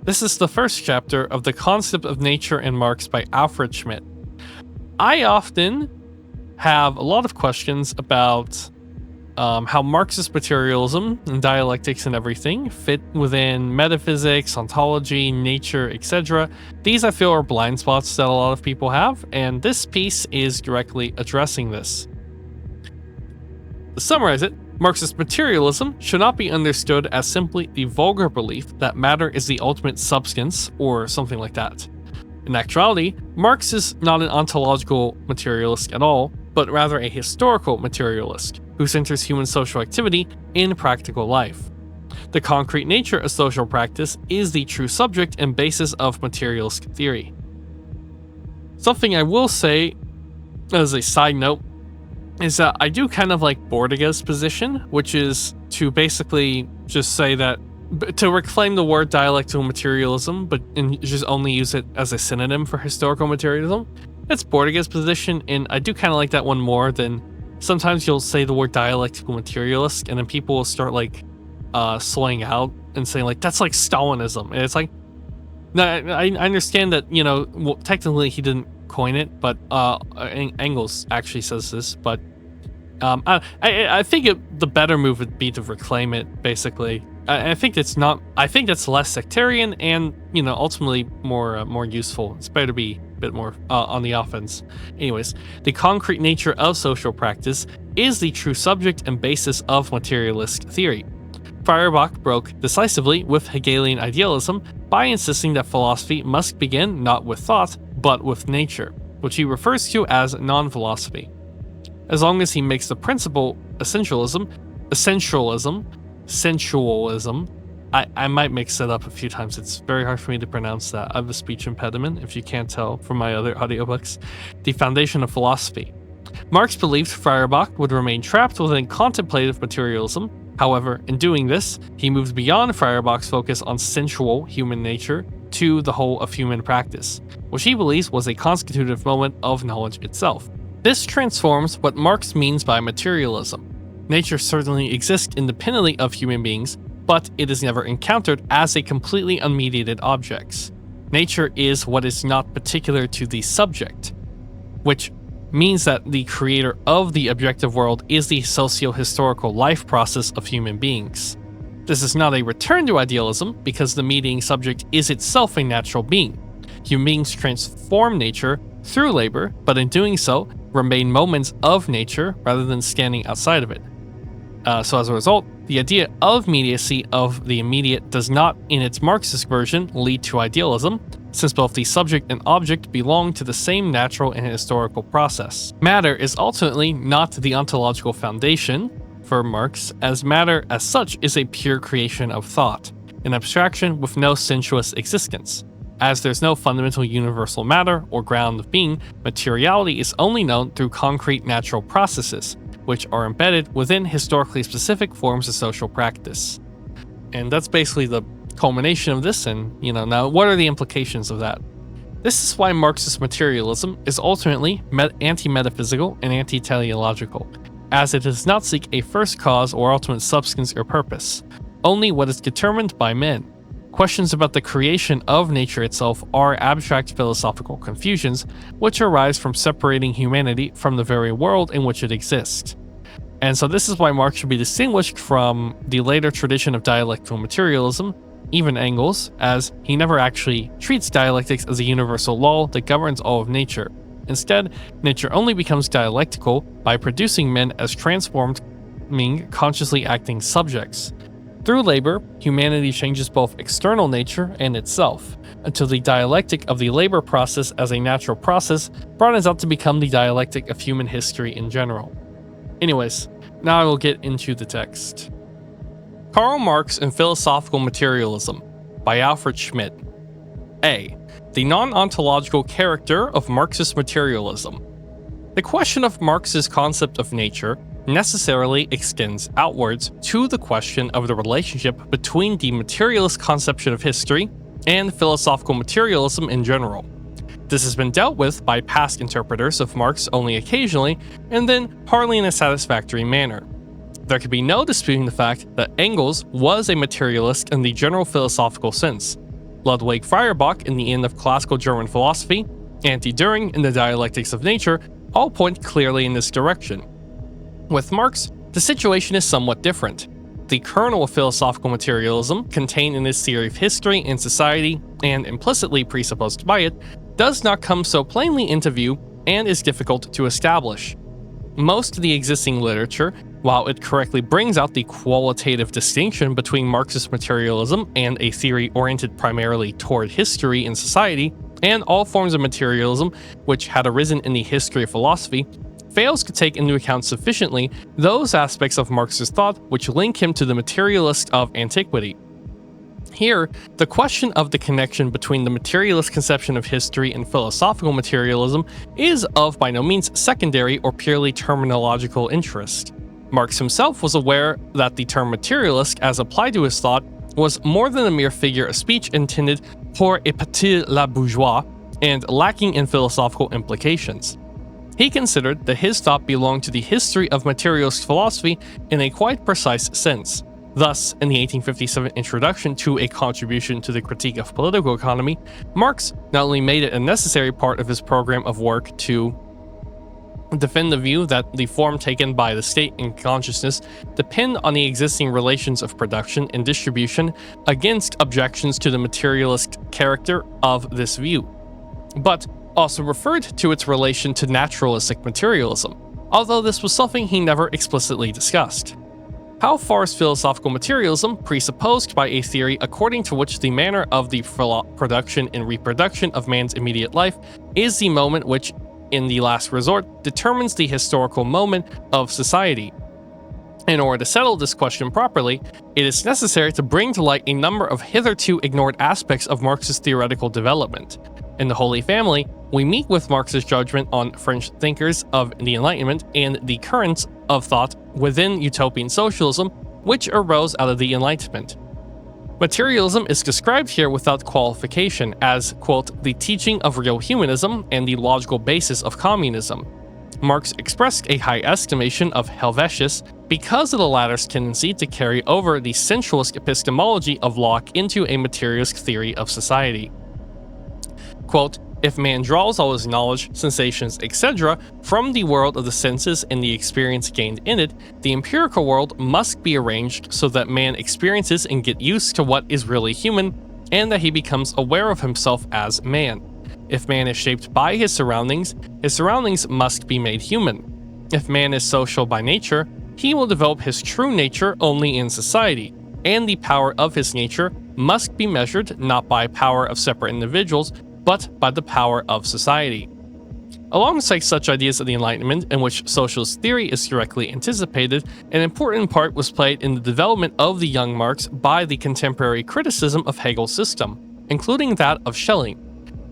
This is the first chapter of The Concept of Nature in Marx by Alfred Schmidt. I often have a lot of questions about how Marxist materialism and dialectics and everything fit within metaphysics, ontology, nature, etc. These I feel are blind spots that a lot of people have, and this piece is directly addressing this. To summarize it, Marxist materialism should not be understood as simply the vulgar belief that matter is the ultimate substance or something like that. In actuality, Marx is not an ontological materialist at all, but rather a historical materialist who centers human social activity in practical life. The concrete nature of social practice is the true subject and basis of materialist theory. Something I will say as a side note is that I do kind of like Bordiga's position, which is to basically just say that to reclaim the word dialectical materialism, but just only use it as a synonym for historical materialism. That's Bordiga's position, and I do kind of like that one more than sometimes you'll say the word dialectical materialist, and then people will start like slowing out and saying like that's like Stalinism, and it's like, no, I understand that, you know, well, technically he didn't coin it, but Engels actually says this, but I think the better move would be to reclaim it. Basically, I think it's not. I think that's less sectarian and, you know, ultimately more useful. It's better to be a bit more on the offense. Anyways, the concrete nature of social practice is the true subject and basis of materialist theory. Feuerbach broke decisively with Hegelian idealism by insisting that philosophy must begin not with thought, but with nature, which he refers to as non-philosophy. As long as he makes the principle essentialism, I might mix it up a few times. It's very hard for me to pronounce that. I have a speech impediment, if you can't tell from my other audiobooks. The foundation of philosophy. Marx believed Feuerbach would remain trapped within contemplative materialism. However, in doing this, he moved beyond Feuerbach's focus on sensual human nature to the whole of human practice, which he believes was a constitutive moment of knowledge itself. This transforms what Marx means by materialism. Nature certainly exists independently of human beings, but it is never encountered as a completely unmediated object. Nature is what is not particular to the subject, which means that the creator of the objective world is the socio-historical life process of human beings. This is not a return to idealism, because the mediating subject is itself a natural being. Human beings transform nature through labor, but in doing so, remain moments of nature rather than standing outside of it. So as a result, the idea of mediacy of the immediate does not, in its Marxist version, lead to idealism, since both the subject and object belong to the same natural and historical process. Matter is ultimately not the ontological foundation for Marx, as matter as such is a pure creation of thought, an abstraction with no sensuous existence. As there's no fundamental universal matter or ground of being, materiality is only known through concrete natural processes, which are embedded within historically specific forms of social practice. And that's basically the culmination of this, and, you know, now what are the implications of that? This is why Marxist materialism is ultimately anti-metaphysical and anti-teleological, as it does not seek a first cause or ultimate substance or purpose, only what is determined by men. Questions about the creation of nature itself are abstract philosophical confusions which arise from separating humanity from the very world in which it exists. And so this is why Marx should be distinguished from the later tradition of dialectical materialism, even Engels, as he never actually treats dialectics as a universal law that governs all of nature. Instead, nature only becomes dialectical by producing men as transforming, consciously acting subjects. Through labor, humanity changes both external nature and itself, until the dialectic of the labor process as a natural process broadens out to become the dialectic of human history in general. Anyways, now I will get into the text. Karl Marx and Philosophical Materialism by Alfred Schmidt. A. The non-ontological character of Marxist materialism. The question of Marx's concept of nature necessarily extends outwards to the question of the relationship between the materialist conception of history and philosophical materialism in general. This has been dealt with by past interpreters of Marx only occasionally, and then hardly in a satisfactory manner. There can be no disputing the fact that Engels was a materialist in the general philosophical sense. Ludwig Feuerbach in The End of Classical German Philosophy, and Dühring in The Dialectics of Nature all point clearly in this direction. With Marx, the situation is somewhat different. The kernel of philosophical materialism, contained in his theory of history and society, and implicitly presupposed by it, does not come so plainly into view and is difficult to establish. Most of the existing literature, while it correctly brings out the qualitative distinction between Marxist materialism and a theory oriented primarily toward history and society, and all forms of materialism which had arisen in the history of philosophy, fails to take into account sufficiently those aspects of Marxist thought which link him to the materialist of antiquity. Here, the question of the connection between the materialist conception of history and philosophical materialism is of by no means secondary or purely terminological interest. Marx himself was aware that the term materialist, as applied to his thought, was more than a mere figure of speech intended pour épater la bourgeois and lacking in philosophical implications. He considered that his thought belonged to the history of materialist philosophy in a quite precise sense. Thus, in the 1857 introduction to A Contribution to the Critique of Political Economy, Marx not only made it a necessary part of his program of work to defend the view that the form taken by the state and consciousness depend on the existing relations of production and distribution against objections to the materialist character of this view, but also referred to its relation to naturalistic materialism, although this was something he never explicitly discussed. How far is philosophical materialism presupposed by a theory according to which the manner of the production and reproduction of man's immediate life is the moment which, in the last resort, determines the historical moment of society? In order to settle this question properly, it is necessary to bring to light a number of hitherto ignored aspects of Marx's theoretical development. In The Holy Family, we meet with Marx's judgment on French thinkers of the Enlightenment and the currents of thought within utopian socialism which arose out of the Enlightenment. Materialism is described here without qualification as, quote, the teaching of real humanism and the logical basis of communism. Marx expressed a high estimation of Helvetius because of the latter's tendency to carry over the sensualist epistemology of Locke into a materialist theory of society. Quote, if man draws all his knowledge, sensations, etc. from the world of the senses and the experience gained in it, the empirical world must be arranged so that man experiences and gets used to what is really human, and that he becomes aware of himself as man. If man is shaped by his surroundings must be made human. If man is social by nature, he will develop his true nature only in society, and the power of his nature must be measured not by power of separate individuals, but by the power of society. Alongside such ideas of the Enlightenment, in which socialist theory is directly anticipated, an important part was played in the development of the young Marx by the contemporary criticism of Hegel's system, including that of Schelling.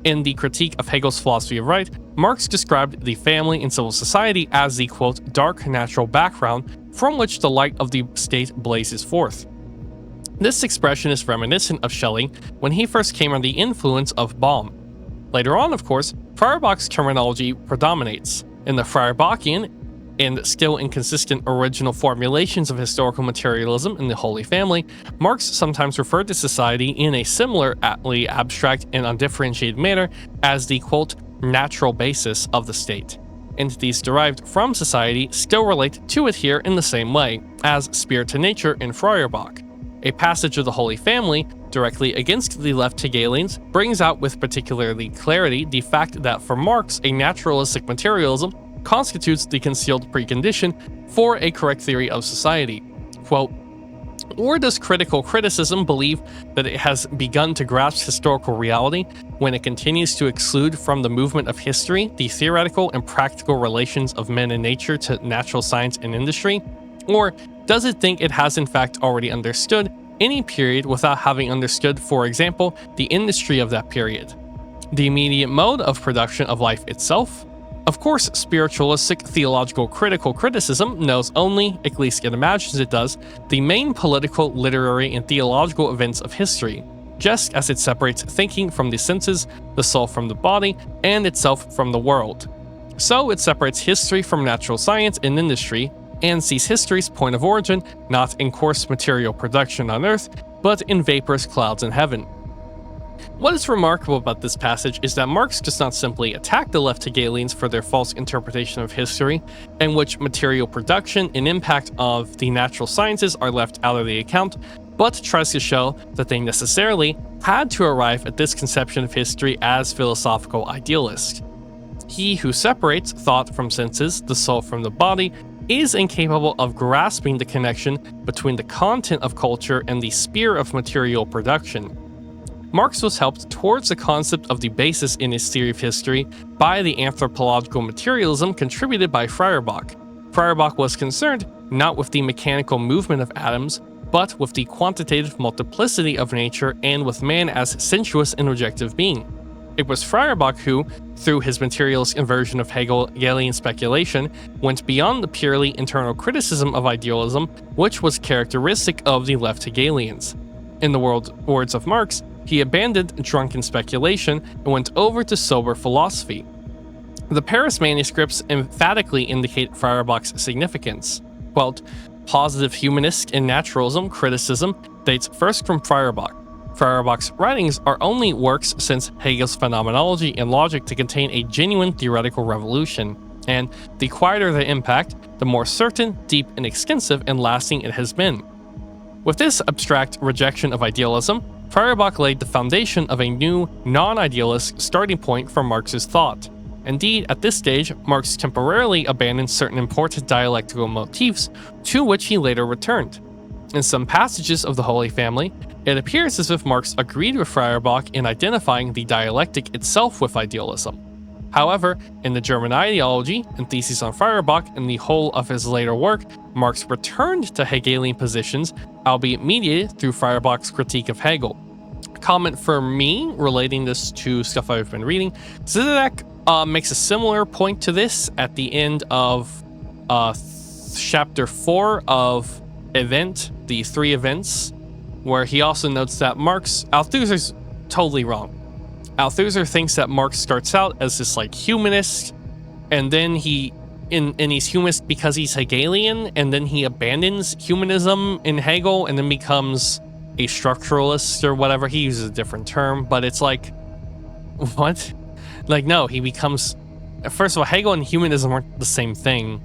In the critique of Hegel's philosophy of right, Marx described the family and civil society as the, quote, dark natural background from which the light of the state blazes forth. This expression is reminiscent of Schelling when he first came under the influence of Baum. Later on, of course, Feuerbach's terminology predominates. In the Feuerbachian and still inconsistent original formulations of historical materialism in The Holy Family, Marx sometimes referred to society in a similarly abstract and undifferentiated manner as the, quote, natural basis of the state. Entities derived from society still relate to it here in the same way as spirit to nature in Feuerbach. A passage of The Holy Family, directly against the left Hegelians, brings out with particularly clarity the fact that for Marx, a naturalistic materialism constitutes the concealed precondition for a correct theory of society. Quote, or does critical criticism believe that it has begun to grasp historical reality when it continues to exclude from the movement of history the theoretical and practical relations of men and nature to natural science and industry? Or does it think it has in fact already understood any period without having understood, for example, the industry of that period? The immediate mode of production of life itself? Of course, spiritualistic theological critical criticism knows only, at least it imagines it does, the main political, literary, and theological events of history, just as it separates thinking from the senses, the soul from the body, and itself from the world. So it separates history from natural science and industry, and sees history's point of origin not in coarse material production on earth, but in vapors, clouds, and heaven. What is remarkable about this passage is that Marx does not simply attack the left Hegelians for their false interpretation of history, in which material production and impact of the natural sciences are left out of the account, but tries to show that they necessarily had to arrive at this conception of history as philosophical idealists. He who separates thought from senses, the soul from the body, is incapable of grasping the connection between the content of culture and the sphere of material production. Marx was helped towards the concept of the basis in his theory of history by the anthropological materialism contributed by Feuerbach. Feuerbach was concerned not with the mechanical movement of atoms, but with the quantitative multiplicity of nature and with man as sensuous and objective being. It was Feuerbach who, through his materialist inversion of Hegelian speculation, went beyond the purely internal criticism of idealism, which was characteristic of the left Hegelians. In the words of Marx, he abandoned drunken speculation and went over to sober philosophy. The Paris manuscripts emphatically indicate Feuerbach's significance. Quote, "Positive humanist and naturalism criticism dates first from Feuerbach. Feuerbach's writings are only works since Hegel's phenomenology and logic to contain a genuine theoretical revolution, and the quieter the impact, the more certain, deep, and extensive and lasting it has been." With this abstract rejection of idealism, Feuerbach laid the foundation of a new, non-idealist starting point for Marx's thought. Indeed, at this stage, Marx temporarily abandoned certain important dialectical motifs to which he later returned. In some passages of the Holy Family, it appears as if Marx agreed with Feuerbach in identifying the dialectic itself with idealism. However, in the German ideology and theses on Feuerbach and the whole of his later work, Marx returned to Hegelian positions, albeit mediated through Feuerbach's critique of Hegel. A comment for me relating this to stuff I've been reading, Zizek makes a similar point to this at the end of chapter 4 of Event, the three events, where he also notes that Althusser's totally wrong. Althusser thinks that Marx starts out as this like humanist, and then he's humanist because he's Hegelian, and then he abandons humanism in Hegel and then becomes a structuralist or whatever. He uses a different term, but it's like, what? Like, no, he becomes, first of all, Hegel and humanism aren't the same thing.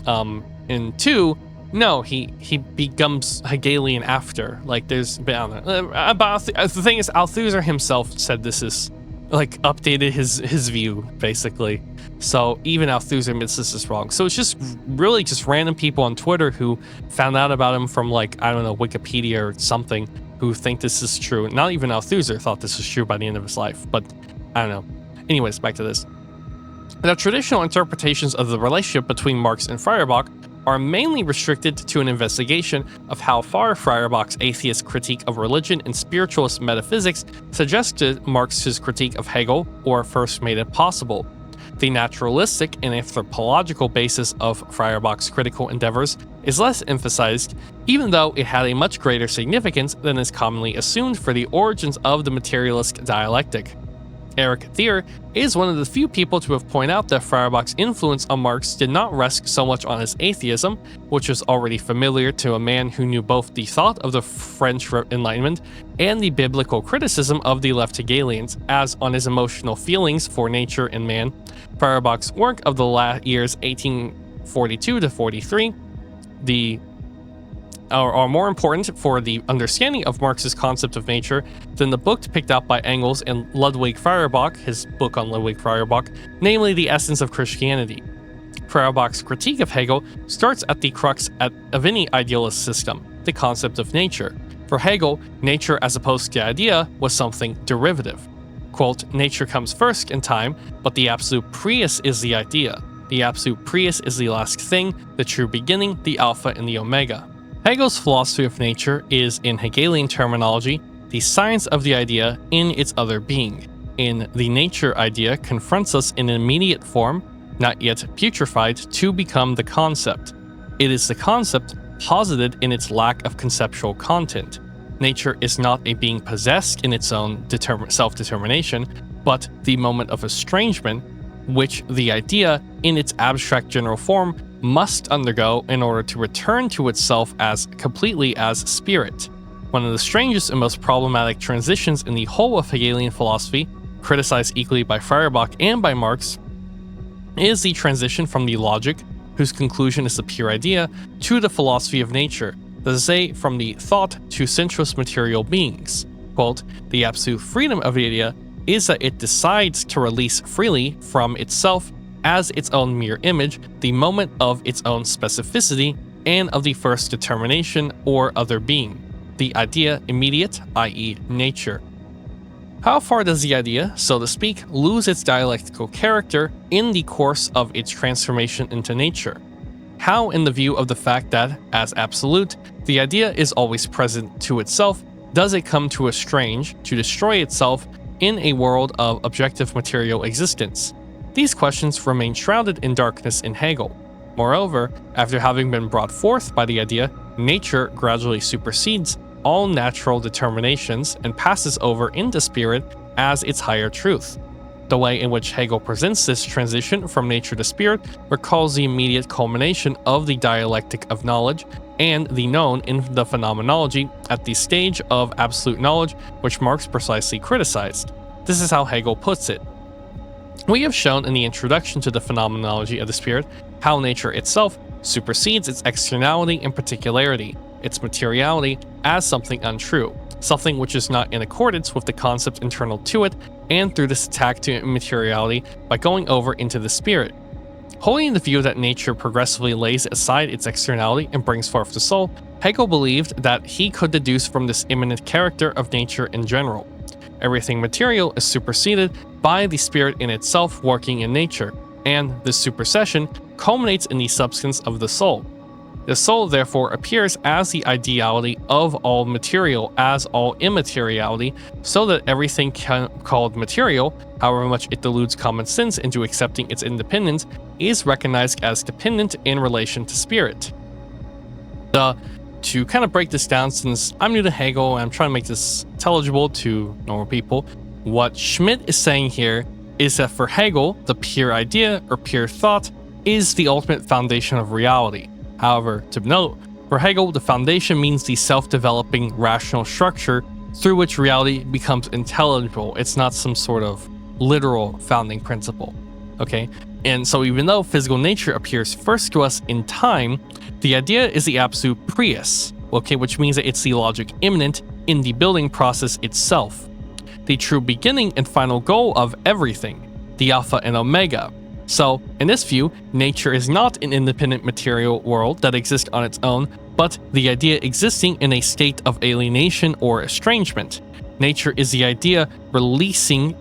And two, no, he becomes Hegelian after. Like, there's, I don't know. But the thing is, Althusser himself said this is, like, updated his view, basically. So even Althusser admits this is wrong. So it's just really just random people on Twitter who found out about him from, like, I don't know, Wikipedia or something, who think this is true. Not even Althusser thought this was true by the end of his life, but I don't know. Anyways, back to this. The traditional interpretations of the relationship between Marx and Feuerbach are mainly restricted to an investigation of how far Feuerbach's atheist critique of religion and spiritualist metaphysics suggested Marx's critique of Hegel, or first made it possible. The naturalistic and anthropological basis of Feuerbach's critical endeavors is less emphasized, even though it had a much greater significance than is commonly assumed for the origins of the materialist dialectic. Erich Thier is one of the few people to have pointed out that Feuerbach's influence on Marx did not rest so much on his atheism, which was already familiar to a man who knew both the thought of the French Enlightenment and the biblical criticism of the left Hegelians, as on his emotional feelings for nature and man. Feuerbach's work of the years 1842 to 43 are more important for the understanding of Marx's concept of nature than the book picked out by Engels and Ludwig Feuerbach, his book on Ludwig Feuerbach, namely The Essence of Christianity. Feuerbach's critique of Hegel starts at the crux of any idealist system, the concept of nature. For Hegel, nature as opposed to the idea was something derivative. Quote, "Nature comes first in time, but the absolute prius is the idea. The absolute prius is the last thing, the true beginning, the alpha and the omega." Hegel's philosophy of nature is, in Hegelian terminology, the science of the idea in its other being. In the nature idea confronts us in an immediate form, not yet putrefied, to become the concept. It is the concept posited in its lack of conceptual content. Nature is not a being possessed in its own self-determination, but the moment of estrangement, which the idea, in its abstract general form, must undergo in order to return to itself as completely as spirit. One of the strangest and most problematic transitions in the whole of Hegelian philosophy, criticized equally by Feuerbach and by Marx, is the transition from the logic, whose conclusion is the pure idea, to the philosophy of nature, that is to say, from the thought to sensuous material beings. Quote, the absolute freedom of the idea is that it decides to release freely from itself as its own mere image the moment of its own specificity and of the first determination or other being, the idea immediate, i.e. nature. How far does the idea, so to speak, lose its dialectical character in the course of its transformation into nature? How, in the view of the fact that, as absolute, the idea is always present to itself, does it come to estrange, to destroy itself in a world of objective material existence? These questions remain shrouded in darkness in Hegel. Moreover, after having been brought forth by the idea, nature gradually supersedes all natural determinations and passes over into spirit as its higher truth. The way in which Hegel presents this transition from nature to spirit recalls the immediate culmination of the dialectic of knowledge and the known in the phenomenology at the stage of absolute knowledge which Marx precisely criticized. This is how Hegel puts it. We have shown in the introduction to the phenomenology of the spirit how nature itself supersedes its externality and particularity, its materiality, as something untrue, something which is not in accordance with the concept internal to it, and through this attack to immateriality by going over into the spirit. Holding the view that nature progressively lays aside its externality and brings forth the soul, Hegel believed that he could deduce from this immanent character of nature in general. Everything material is superseded by the spirit in itself working in nature, and this supersession culminates in the substance of the soul. The soul therefore appears as the ideality of all material as all immateriality, so that everything called material, however much it deludes common sense into accepting its independence, is recognized as dependent in relation to spirit. To kind of break this down, since I'm new to Hegel and I'm trying to make this intelligible to normal people, what Schmidt is saying here is that for Hegel, the pure idea or pure thought is the ultimate foundation of reality. However, to note, for Hegel, the foundation means the self-developing rational structure through which reality becomes intelligible. It's not some sort of literal founding principle. Okay? And so even though physical nature appears first to us in time, the idea is the absolute prius, okay, which means that it's the logic immanent in the building process itself. The true beginning and final goal of everything, the alpha and omega. So, in this view, nature is not an independent material world that exists on its own, but the idea existing in a state of alienation or estrangement. Nature is the idea releasing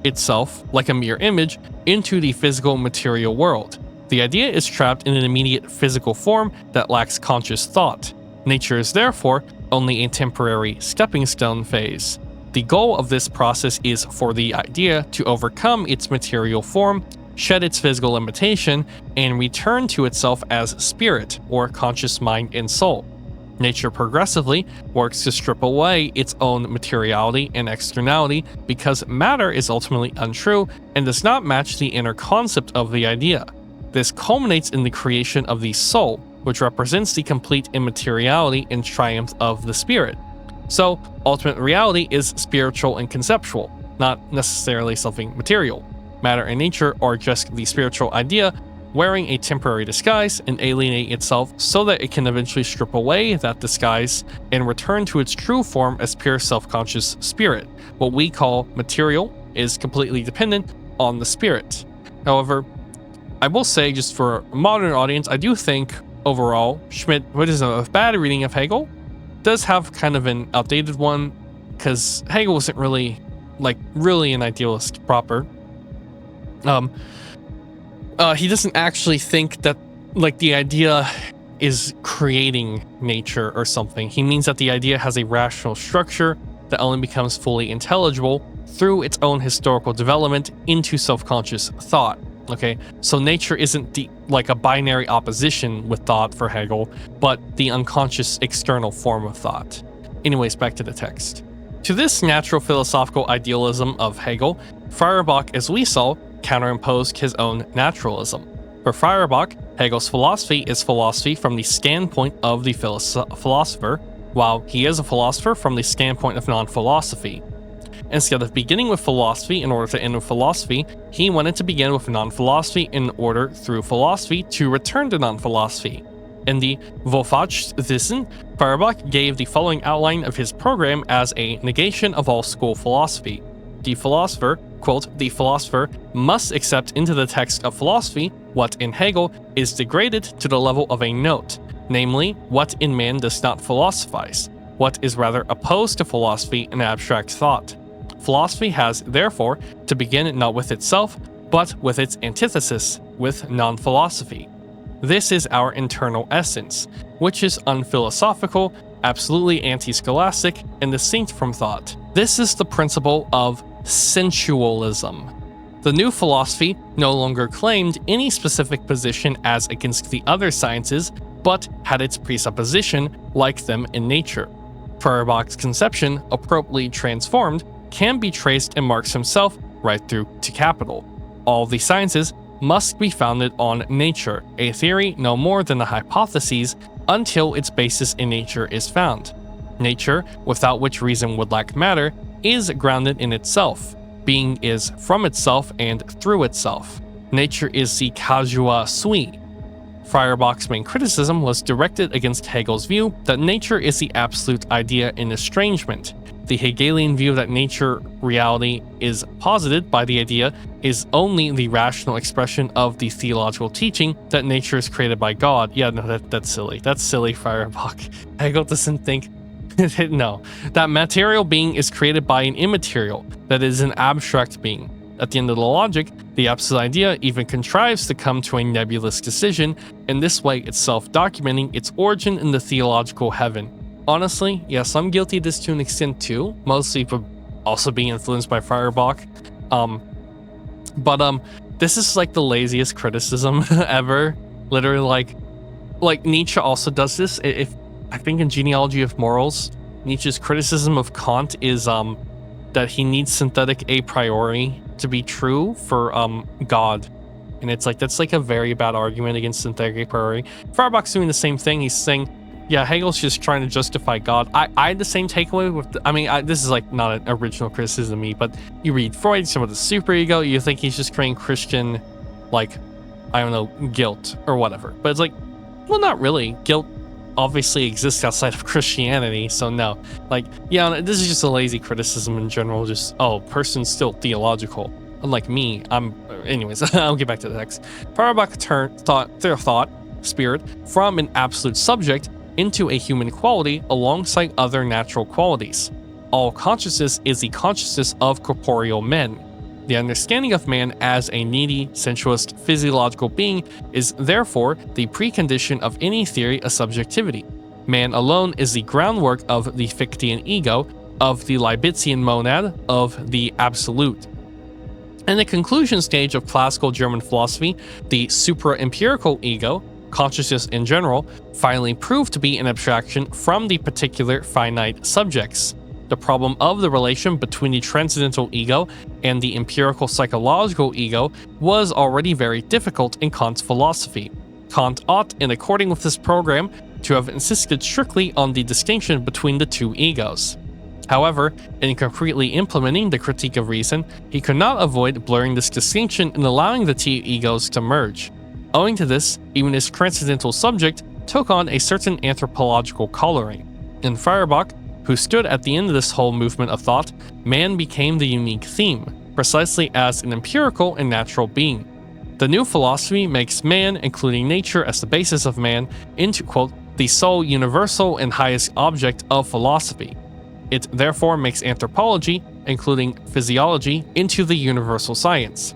itself, like a mere image, into the physical material world. The idea is trapped in an immediate physical form that lacks conscious thought. Nature is therefore only a temporary stepping stone phase. The goal of this process is for the idea to overcome its material form, shed its physical limitation, and return to itself as spirit, or conscious mind and soul. Nature progressively works to strip away its own materiality and externality because matter is ultimately untrue and does not match the inner concept of the idea. This culminates in the creation of the soul, which represents the complete immateriality and triumph of the spirit. So, ultimate reality is spiritual and conceptual, not necessarily something material. Matter and nature are just the spiritual idea wearing a temporary disguise and alienating itself so that it can eventually strip away that disguise and return to its true form as pure self-conscious spirit. What we call material is completely dependent on the spirit. However, I will say, just for a modern audience, I do think overall Schmidt, which is a bad reading of Hegel, does have kind of an outdated one, because Hegel wasn't really an idealist proper. He doesn't actually think that the idea is creating nature or something. He means that the idea has a rational structure that only becomes fully intelligible through its own historical development into self-conscious thought. Okay, so nature isn't a binary opposition with thought for Hegel, but the unconscious external form of thought. Anyways, back to the text. To this natural philosophical idealism of Hegel, Feuerbach, as we saw, counterimposed his own naturalism. For Feuerbach, Hegel's philosophy is philosophy from the standpoint of the philosopher, while he is a philosopher from the standpoint of non-philosophy. Instead of beginning with philosophy in order to end with philosophy, he wanted to begin with non-philosophy in order, through philosophy, to return to non-philosophy. In the Volkswissen, Feuerbach gave the following outline of his program as a negation of all school philosophy. The philosopher, quote, the philosopher must accept into the text of philosophy what in Hegel is degraded to the level of a note, namely, what in man does not philosophize, what is rather opposed to philosophy and abstract thought. Philosophy has, therefore, to begin not with itself, but with its antithesis, with non-philosophy. This is our internal essence, which is unphilosophical, absolutely anti-scholastic, and distinct from thought. This is the principle of sensualism. The new philosophy no longer claimed any specific position as against the other sciences, but had its presupposition like them in nature. Feuerbach's conception, appropriately transformed, can be traced in Marx himself right through to Capital. All the sciences must be founded on nature, a theory no more than a hypothesis until its basis in nature is found. Nature, without which reason would lack matter, is grounded in itself. Being is from itself and through itself. Nature is the causua sui. Feuerbach's main criticism was directed against Hegel's view that nature is the absolute idea in estrangement. The Hegelian view that nature reality is posited by the idea is only the rational expression of the theological teaching that nature is created by God. Yeah, no, that's silly. That's silly, Feuerbach. Hegel doesn't think no, that material being is created by an immaterial, that is an abstract being. At the end of the logic, the absolute idea even contrives to come to a nebulous decision, in this way it's self-documenting its origin in the theological heaven. Honestly, yes, I'm guilty of this to an extent too, mostly for also being influenced by Feuerbach. This is like the laziest criticism ever. Literally, like Nietzsche also does this. If I think in Genealogy of Morals, Nietzsche's criticism of Kant is that he needs synthetic a priori to be true for God. And it's like, that's like a very bad argument against synthetic a priori. Feuerbach's doing the same thing. He's saying, yeah, Hegel's just trying to justify God. I had the same takeaway with, this is like not an original criticism of me, but you read Freud, some of the superego, you think he's just creating Christian, like, I don't know, guilt or whatever. But it's like, well, not really. Guilt obviously exists outside of Christianity, so no. Like, yeah, this is just a lazy criticism in general, just, oh, person's still theological. Unlike me, anyways, I'll get back to the text. Feuerbach turned thought, spirit, from an absolute subject into a human quality alongside other natural qualities. All consciousness is the consciousness of corporeal men. The understanding of man as a needy, sensuous, physiological being is therefore the precondition of any theory of subjectivity. Man alone is the groundwork of the Fichtean ego, of the Leibnizian monad, of the absolute. In the conclusion stage of classical German philosophy, the supra-empirical ego, consciousness in general, finally proved to be an abstraction from the particular finite subjects. The problem of the relation between the transcendental ego and the empirical psychological ego was already very difficult in Kant's philosophy. Kant ought, in according with this program, to have insisted strictly on the distinction between the two egos. However, in concretely implementing the critique of reason, he could not avoid blurring this distinction and allowing the two egos to merge. Owing to this, even his transcendental subject took on a certain anthropological coloring. In Feuerbach, who stood at the end of this whole movement of thought, man became the unique theme, precisely as an empirical and natural being. The new philosophy makes man, including nature as the basis of man, into, quote, the sole universal and highest object of philosophy. It therefore makes anthropology, including physiology, into the universal science.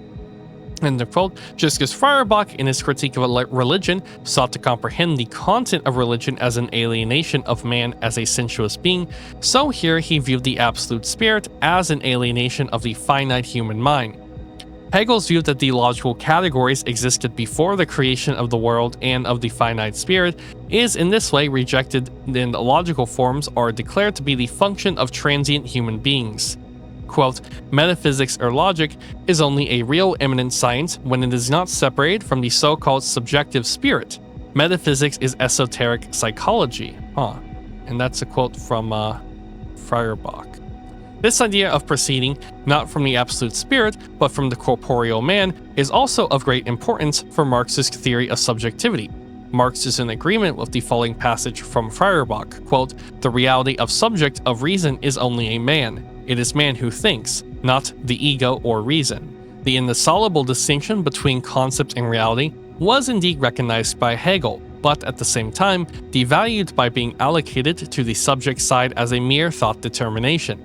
End of quote. Just as Feuerbach, in his critique of religion, sought to comprehend the content of religion as an alienation of man as a sensuous being, so here he viewed the absolute spirit as an alienation of the finite human mind. Hegel's view that the logical categories existed before the creation of the world and of the finite spirit is in this way rejected, and logical forms are declared to be the function of transient human beings. Quote, metaphysics or logic is only a real immanent science when it is not separated from the so-called subjective spirit. Metaphysics is esoteric psychology. And that's a quote from Feuerbach. This idea of proceeding not from the absolute spirit, but from the corporeal man, is also of great importance for Marxist theory of subjectivity. Marx is in agreement with the following passage from Feuerbach, quote, "The reality of subject of reason is only a man. It is man who thinks, not the ego or reason." The indissoluble distinction between concept and reality was indeed recognized by Hegel, but at the same time, devalued by being allocated to the subject side as a mere thought determination.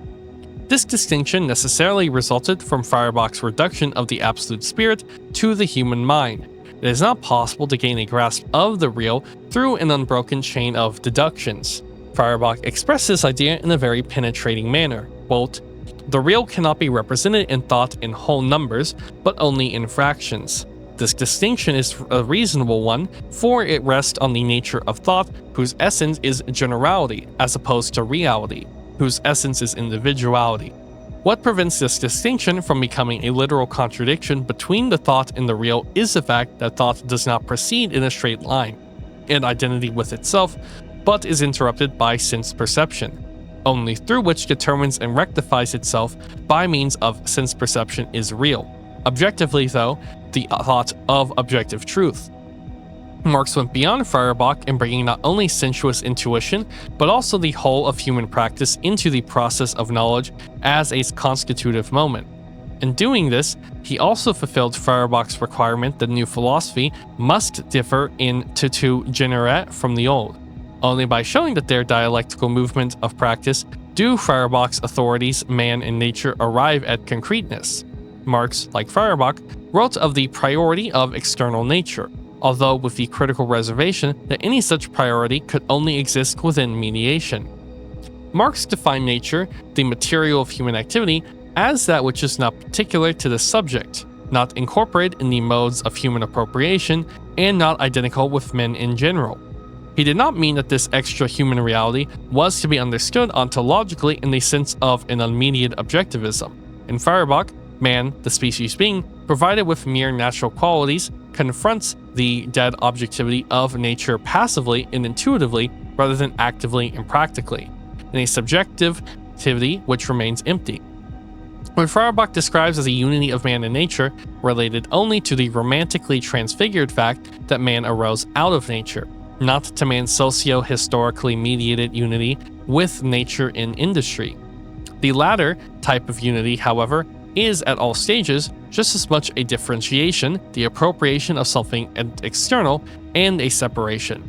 This distinction necessarily resulted from Feuerbach's reduction of the absolute spirit to the human mind. It is not possible to gain a grasp of the real through an unbroken chain of deductions. Feuerbach expressed this idea in a very penetrating manner. Quote, "The real cannot be represented in thought in whole numbers, but only in fractions. This distinction is a reasonable one, for it rests on the nature of thought, whose essence is generality, as opposed to reality, whose essence is individuality. What prevents this distinction from becoming a literal contradiction between the thought and the real is the fact that thought does not proceed in a straight line, in identity with itself, but is interrupted by sense perception, only through which determines and rectifies itself by means of sense perception is real. Objectively, though, the thought of objective truth." Marx went beyond Feuerbach in bringing not only sensuous intuition, but also the whole of human practice into the process of knowledge as a constitutive moment. In doing this, he also fulfilled Feuerbach's requirement that new philosophy must differ in to genera from the old. Only by showing that their dialectical movement of practice do Feuerbach's authorities, man and nature, arrive at concreteness. Marx, like Feuerbach, wrote of the priority of external nature, although with the critical reservation that any such priority could only exist within mediation. Marx defined nature, the material of human activity, as that which is not particular to the subject, not incorporated in the modes of human appropriation, and not identical with men in general. He did not mean that this extra human reality was to be understood ontologically in the sense of an unmediated objectivism. In Feuerbach, man, the species being, provided with mere natural qualities, confronts the dead objectivity of nature passively and intuitively rather than actively and practically, in a subjectivity which remains empty. What Feuerbach describes as a unity of man and nature related only to the romantically transfigured fact that man arose out of nature, not to man's socio-historically mediated unity with nature in industry. The latter type of unity, however, is at all stages just as much a differentiation, the appropriation of something external, and a separation.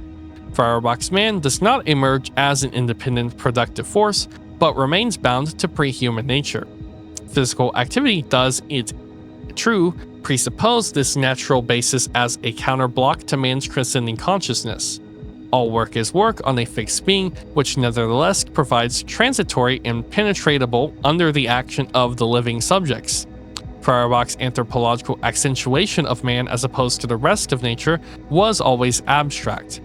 Feuerbach's man does not emerge as an independent productive force, but remains bound to pre-human nature. Physical activity does, it true, presuppose this natural basis as a counterblock to man's transcending consciousness. All work is work on a fixed being, which nevertheless provides transitory and penetratable under the action of the living subjects. Feuerbach's anthropological accentuation of man as opposed to the rest of nature was always abstract.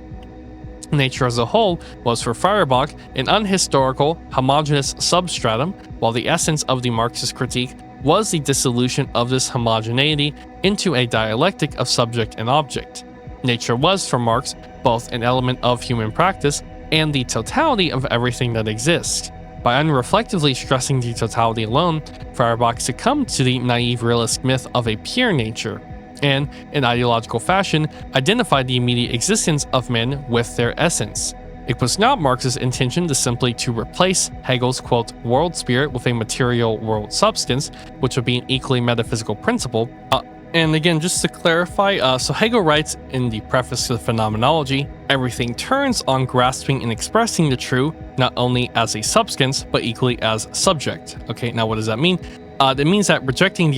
Nature as a whole was for Feuerbach an unhistorical, homogeneous substratum, while the essence of the Marxist critique was the dissolution of this homogeneity into a dialectic of subject and object. Nature was, for Marx, both an element of human practice and the totality of everything that exists. By unreflectively stressing the totality alone, Feuerbach succumbed to the naive realist myth of a pure nature, and, in ideological fashion, identified the immediate existence of men with their essence. It was not Marx's intention to replace Hegel's, quote, world spirit with a material world substance, which would be an equally metaphysical principle. And again, just to clarify, so Hegel writes in the preface to the Phenomenology, everything turns on grasping and expressing the true, not only as a substance, but equally as subject. Okay, now what does that mean? That means that rejecting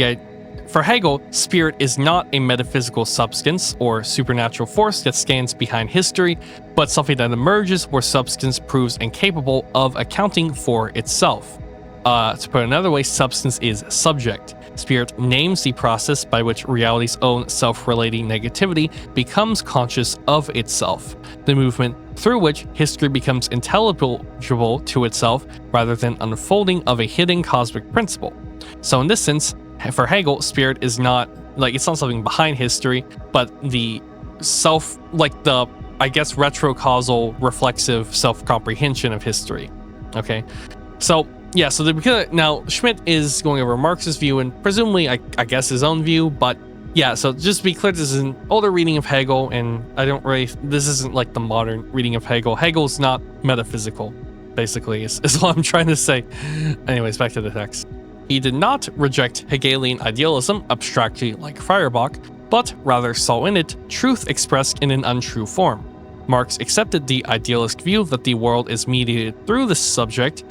for Hegel, spirit is not a metaphysical substance or supernatural force that stands behind history, but something that emerges where substance proves incapable of accounting for itself. To put it another way, substance is subject. Spirit names the process by which reality's own self-relating negativity becomes conscious of itself, the movement through which history becomes intelligible to itself rather than unfolding of a hidden cosmic principle. So in this sense, for Hegel, spirit is not, it's not something behind history, but the self, the I guess, retrocausal reflexive self-comprehension of history. Okay, so yeah, so now Schmidt is going over Marx's view and presumably, I guess, his own view, but yeah, so just to be clear, this is an older reading of Hegel, and this isn't like the modern reading of Hegel. Hegel's not metaphysical, basically, is what I'm trying to say. Anyways, back to the text. He did not reject Hegelian idealism abstractly like Feuerbach, but rather saw in it truth expressed in an untrue form. Marx accepted the idealist view that the world is mediated through this subject.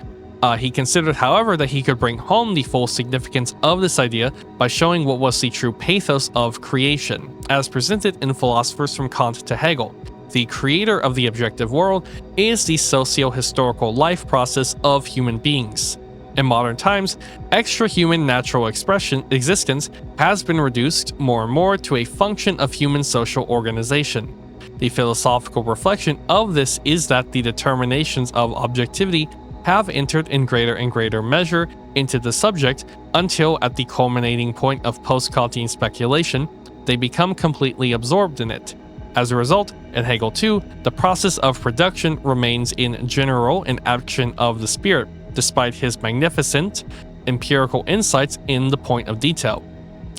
He considered, however, that he could bring home the full significance of this idea by showing what was the true pathos of creation, as presented in philosophers from Kant to Hegel. The creator of the objective world is the socio-historical life process of human beings. In modern times, extra-human natural existence has been reduced more and more to a function of human social organization. The philosophical reflection of this is that the determinations of objectivity have entered in greater and greater measure into the subject until, at the culminating point of post-Kantian speculation, they become completely absorbed in it. As a result, in Hegel too, the process of production remains in general an action of the spirit, despite his magnificent empirical insights in the point of detail.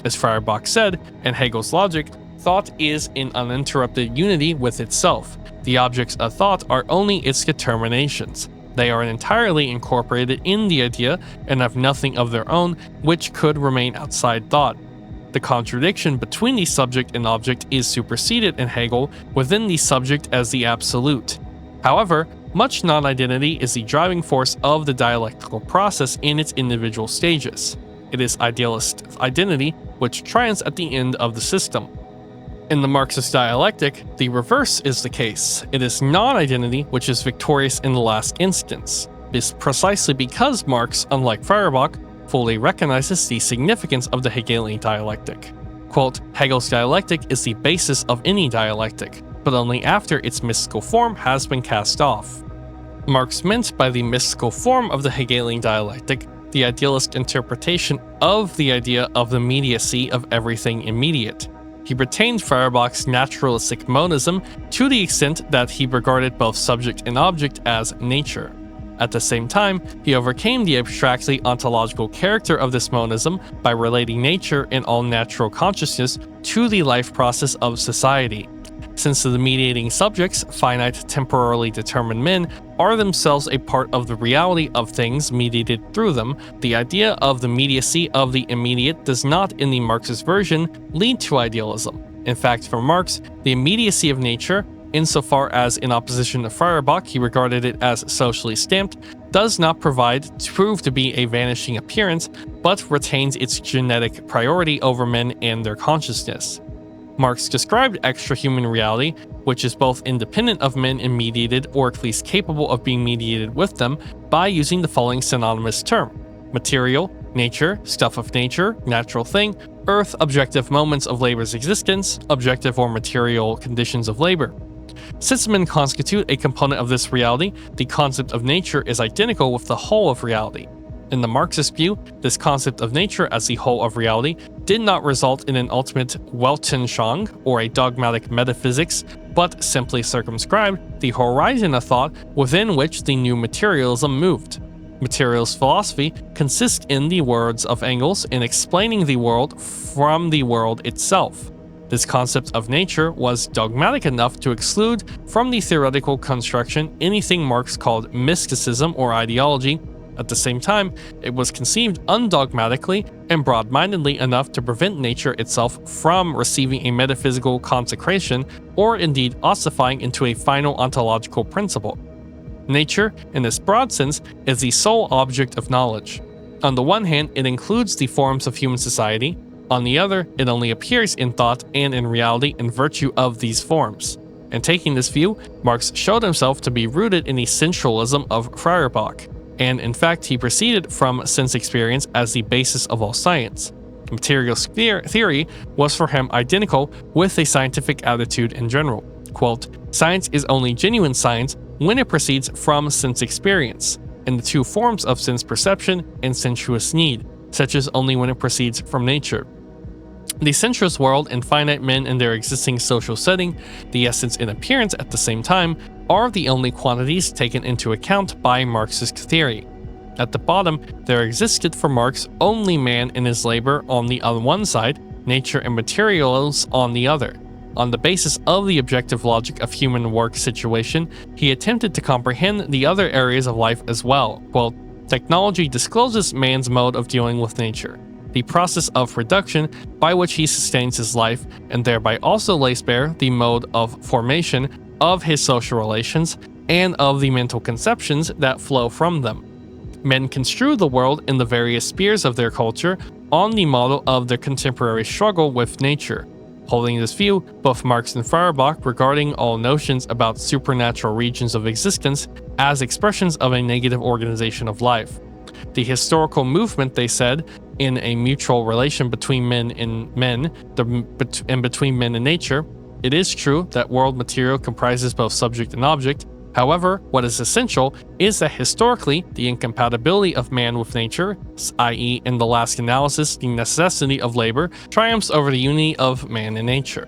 As Feuerbach said, in Hegel's logic, thought is in uninterrupted unity with itself. The objects of thought are only its determinations. They are entirely incorporated in the idea and have nothing of their own which could remain outside thought. The contradiction between the subject and object is superseded in Hegel within the subject as the absolute. However, much non-identity is the driving force of the dialectical process in its individual stages. It is idealist identity which triumphs at the end of the system. In the Marxist dialectic, the reverse is the case. It is non-identity which is victorious in the last instance. This is precisely because Marx, unlike Feuerbach, fully recognizes the significance of the Hegelian dialectic. Quote, Hegel's dialectic is the basis of any dialectic, but only after its mystical form has been cast off. Marx meant by the mystical form of the Hegelian dialectic the idealist interpretation of the idea of the immediacy of everything immediate. He retained Feuerbach's naturalistic monism to the extent that he regarded both subject and object as nature. At the same time, he overcame the abstractly ontological character of this monism by relating nature and all natural consciousness to the life process of society. Since the mediating subjects, finite, temporally determined men, are themselves a part of the reality of things mediated through them, the idea of the immediacy of the immediate does not, in the Marxist version, lead to idealism. In fact, for Marx, the immediacy of nature, insofar as in opposition to Feuerbach he regarded it as socially stamped, does not prove to be a vanishing appearance, but retains its genetic priority over men and their consciousness. Marx described extra-human reality, which is both independent of men and mediated, or at least capable of being mediated with them, by using the following synonymous term: material, nature, stuff of nature, natural thing, earth, objective moments of labor's existence, objective or material conditions of labor. Since men constitute a component of this reality, the concept of nature is identical with the whole of reality. In the Marxist view, this concept of nature as the whole of reality did not result in an ultimate Weltanschauung or a dogmatic metaphysics, but simply circumscribed the horizon of thought within which the new materialism moved. Materialist philosophy consists, in the words of Engels, in explaining the world from the world itself. This concept of nature was dogmatic enough to exclude from the theoretical construction anything Marx called mysticism or ideology. At the same time, it was conceived undogmatically and broad-mindedly enough to prevent nature itself from receiving a metaphysical consecration or indeed ossifying into a final ontological principle. Nature, in this broad sense, is the sole object of knowledge. On the one hand, it includes the forms of human society. On the other, it only appears in thought and in reality in virtue of these forms. In taking this view, Marx showed himself to be rooted in the sensualism of Feuerbach, and in fact he proceeded from sense experience as the basis of all science. Materialist theory was for him identical with a scientific attitude in general. Quote, science is only genuine science when it proceeds from sense experience, in the two forms of sense perception and sensuous need, such as only when it proceeds from nature. The sensuous world and finite men in their existing social setting, the essence and appearance at the same time, are the only quantities taken into account by Marxist theory. At the bottom, there existed for Marx only man and his labor on the one side, nature and materials on the other. On the basis of the objective logic of human work situation, he attempted to comprehend the other areas of life as well. Quote, technology discloses man's mode of dealing with nature, the process of reduction by which he sustains his life, and thereby also lays bare the mode of formation of his social relations and of the mental conceptions that flow from them. Men construe the world in the various spheres of their culture on the model of their contemporary struggle with nature. Holding this view, both Marx and Feuerbach regarding all notions about supernatural regions of existence as expressions of a negative organization of life. The historical movement, they said, in a mutual relation between men and men, and between men and nature, it is true that world material comprises both subject and object. However, what is essential is that historically, the incompatibility of man with nature, i.e., in the last analysis, the necessity of labor, triumphs over the unity of man and nature.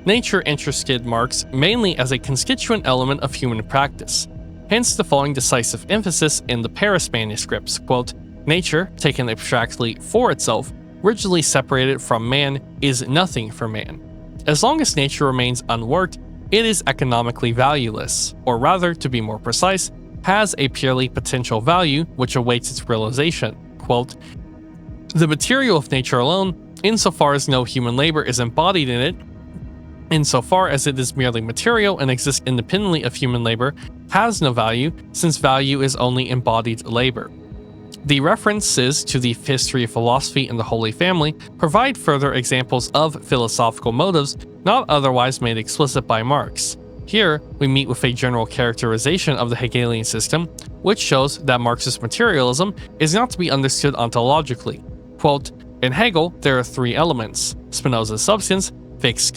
Nature interested Marx mainly as a constituent element of human practice. Hence the following decisive emphasis in the Paris manuscripts, quote, nature, taken abstractly for itself, rigidly separated from man, is nothing for man. As long as nature remains unworked, it is economically valueless, or rather, to be more precise, has a purely potential value which awaits its realization. Quote, the material of nature alone, insofar as no human labor is embodied in it, insofar as it is merely material and exists independently of human labor, has no value, since value is only embodied labor. The references to the history of philosophy and the Holy Family provide further examples of philosophical motives not otherwise made explicit by Marx. Here, we meet with a general characterization of the Hegelian system, which shows that Marxist materialism is not to be understood ontologically. Quote, in Hegel, there are three elements: Spinoza's substance, Fichte's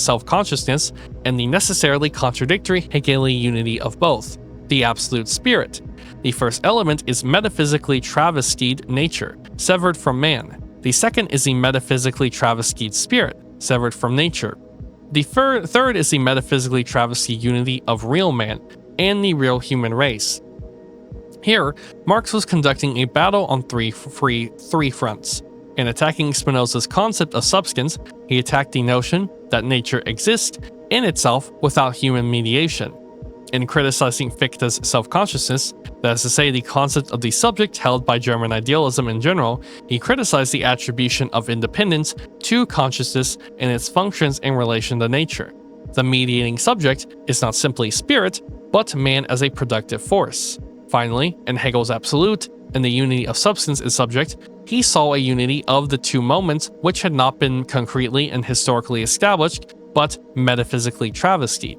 self-consciousness, and the necessarily contradictory Hegelian unity of both, the absolute spirit. The first element is metaphysically travestied nature, severed from man. The second is the metaphysically travestied spirit, severed from nature. The third is the metaphysically travestied unity of real man and the real human race. Here, Marx was conducting a battle on three fronts. In attacking Spinoza's concept of substance, he attacked the notion that nature exists in itself without human mediation. In criticizing Fichte's self-consciousness, that is to say the concept of the subject held by German idealism in general, he criticized the attribution of independence to consciousness and its functions in relation to nature. The mediating subject is not simply spirit, but man as a productive force. Finally, in Hegel's absolute, in the unity of substance and subject, he saw a unity of the two moments which had not been concretely and historically established, but metaphysically travestied.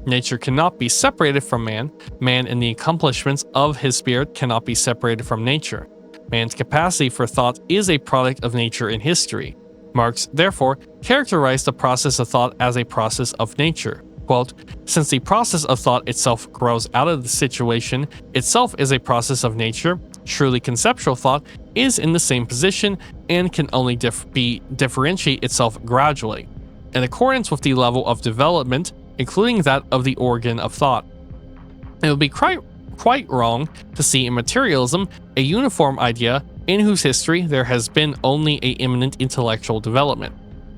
Nature cannot be separated from man. Man in the accomplishments of his spirit cannot be separated from nature. Man's capacity for thought is a product of nature and history. Marx, therefore, characterized the process of thought as a process of nature. Quote, since the process of thought itself grows out of the situation itself is a process of nature, truly conceptual thought is in the same position and can only differentiate itself gradually, in accordance with the level of development, including that of the organ of thought. It would be quite wrong to see in materialism a uniform idea in whose history there has been only an imminent intellectual development.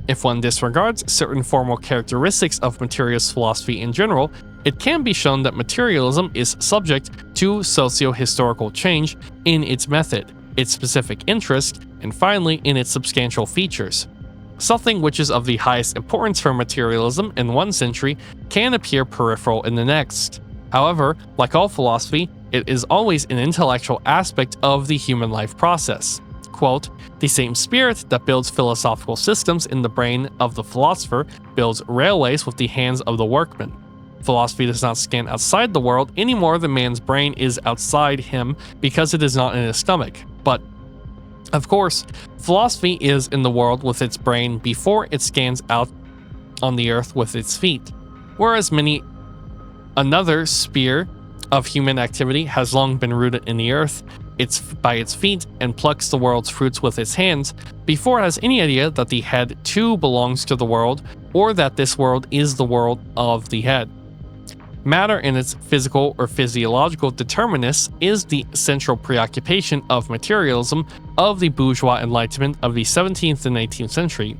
If one disregards certain formal characteristics of materialist philosophy in general, it can be shown that materialism is subject to socio-historical change in its method, its specific interest, and finally in its substantial features. Something which is of the highest importance for materialism in one century can appear peripheral in the next. However, like all philosophy, it is always an intellectual aspect of the human life process. Quote, the same spirit that builds philosophical systems in the brain of the philosopher builds railways with the hands of the workman. Philosophy does not scan outside the world any more than man's brain is outside him because it is not in his stomach. But, of course, philosophy is in the world with its brain before it scans out on the earth with its feet, whereas another sphere of human activity has long been rooted in the earth, by its feet and plucks the world's fruits with its hands, before it has any idea that the head too belongs to the world, or that this world is the world of the head. Matter in its physical or physiological determinants is the central preoccupation of materialism of the bourgeois enlightenment of the 17th and 18th century.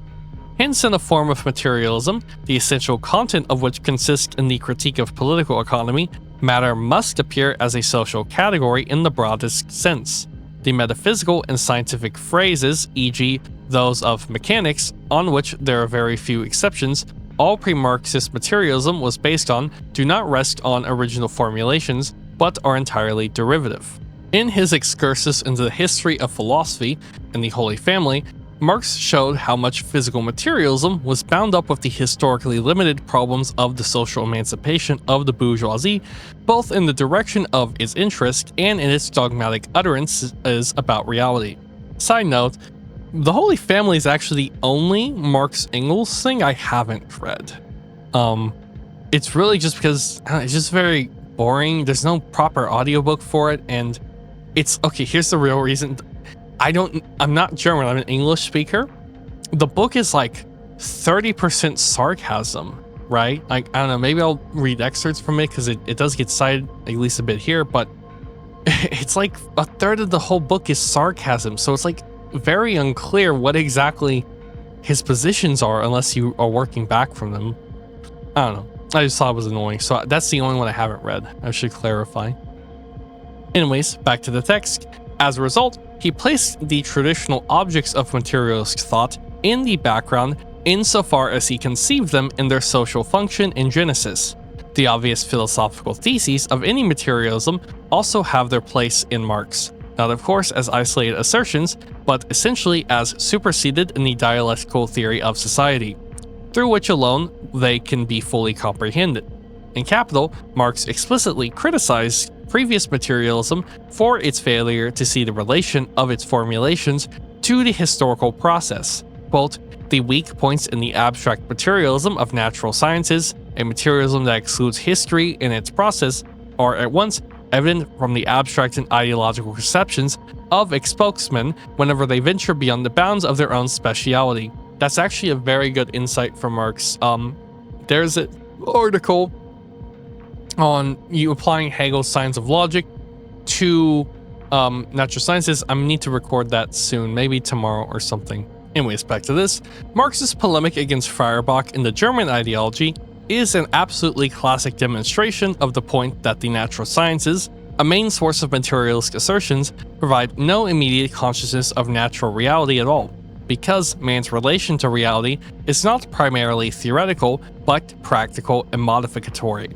Hence, in a form of materialism, the essential content of which consists in the critique of political economy, matter must appear as a social category in the broadest sense. The metaphysical and scientific phrases, e.g., those of mechanics, on which there are very few exceptions, all pre-Marxist materialism was based on, do not rest on original formulations, but are entirely derivative. In his excursus into the history of philosophy and the Holy Family, Marx showed how much physical materialism was bound up with the historically limited problems of the social emancipation of the bourgeoisie, both in the direction of its interest and in its dogmatic utterances about reality. Side note, the Holy Family is actually the only Marx Engels thing I haven't read. It's really just because it's just very boring. There's no proper audiobook for it, and it's okay. Here's the real reason. I'm not German. I'm an English speaker. The book is like 30% sarcasm, right? Like, I don't know. Maybe I'll read excerpts from it because it does get cited at least a bit here, but it's like a third of the whole book is sarcasm. So it's like very unclear what exactly his positions are unless you are working back from them. I don't know. I just thought it was annoying. So that's the only one I haven't read. I should clarify. Anyways, back to the text. As a result, he placed the traditional objects of materialist thought in the background insofar as he conceived them in their social function in Genesis. The obvious philosophical theses of any materialism also have their place in Marx. Not of course as isolated assertions, but essentially as superseded in the dialectical theory of society, through which alone they can be fully comprehended. In Capital, Marx explicitly criticized previous materialism for its failure to see the relation of its formulations to the historical process. Quote, the weak points in the abstract materialism of natural sciences, a materialism that excludes history in its process, are at once evident from the abstract and ideological conceptions of its spokesmen whenever they venture beyond the bounds of their own speciality. That's actually a very good insight from Marx. There's an article on you applying Hegel's science of logic to natural sciences. I need to record that soon, maybe tomorrow or something. Anyways, back to this. Marx's polemic against Feuerbach in the German ideology is an absolutely classic demonstration of the point that the natural sciences, a main source of materialist assertions, provide no immediate consciousness of natural reality at all, because man's relation to reality is not primarily theoretical, but practical and modificatory.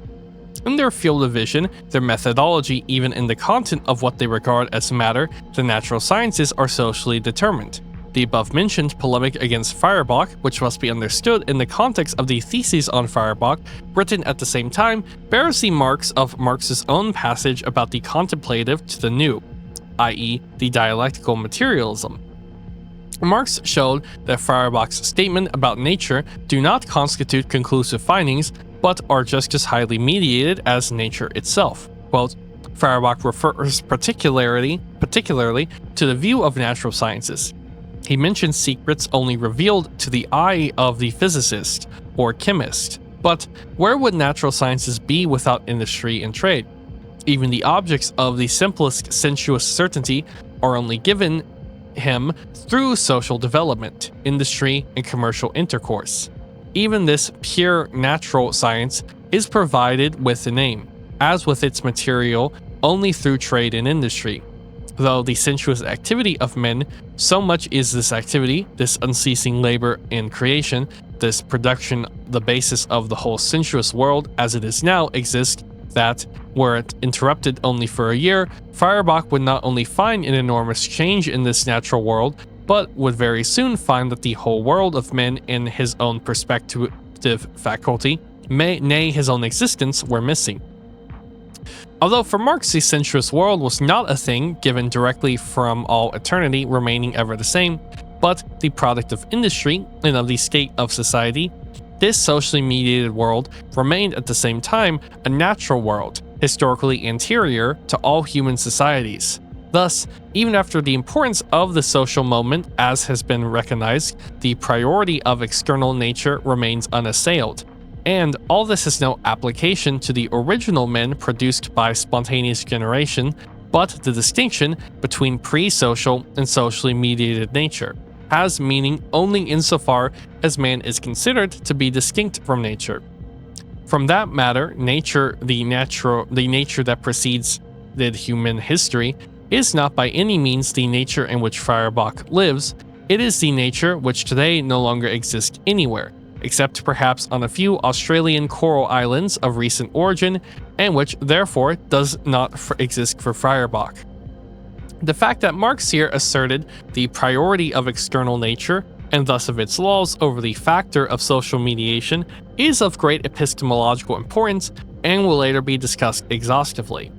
In their field of vision, their methodology, even in the content of what they regard as matter, the natural sciences are socially determined. The above-mentioned polemic against Feuerbach, which must be understood in the context of the theses on Feuerbach, written at the same time, bears the marks of Marx's own passage about the contemplative to the new, i.e., the dialectical materialism. Marx showed that Feuerbach's statement about nature do not constitute conclusive findings, but are just as highly mediated as nature itself. Quote, Feuerbach refers particularly to the view of natural sciences. He mentions secrets only revealed to the eye of the physicist or chemist. But where would natural sciences be without industry and trade? Even the objects of the simplest sensuous certainty are only given him through social development, industry, and commercial intercourse. Even this pure natural science is provided with a name, as with its material, only through trade and industry. Though the sensuous activity of men, so much is this activity, this unceasing labor in creation, this production, the basis of the whole sensuous world as it is now exists, that, were it interrupted only for a year, Feuerbach would not only find an enormous change in this natural world, but would very soon find that the whole world of men in his own perspective faculty, nay his own existence, were missing. Although for Marx the sensuous world was not a thing given directly from all eternity remaining ever the same, but the product of industry and of the state of society, this socially mediated world remained at the same time a natural world, historically anterior to all human societies. Thus, even after the importance of the social moment as has been recognized, the priority of external nature remains unassailed. And all this has no application to the original men produced by spontaneous generation, but the distinction between pre-social and socially mediated nature has meaning only insofar as man is considered to be distinct from nature. From that matter, nature, the nature that precedes the human history, is not by any means the nature in which Feuerbach lives. It is the nature which today no longer exists anywhere, except perhaps on a few Australian coral islands of recent origin, and which therefore does not exist for Feuerbach. The fact that Marx here asserted the priority of external nature, and thus of its laws, over the factor of social mediation, is of great epistemological importance and will later be discussed exhaustively.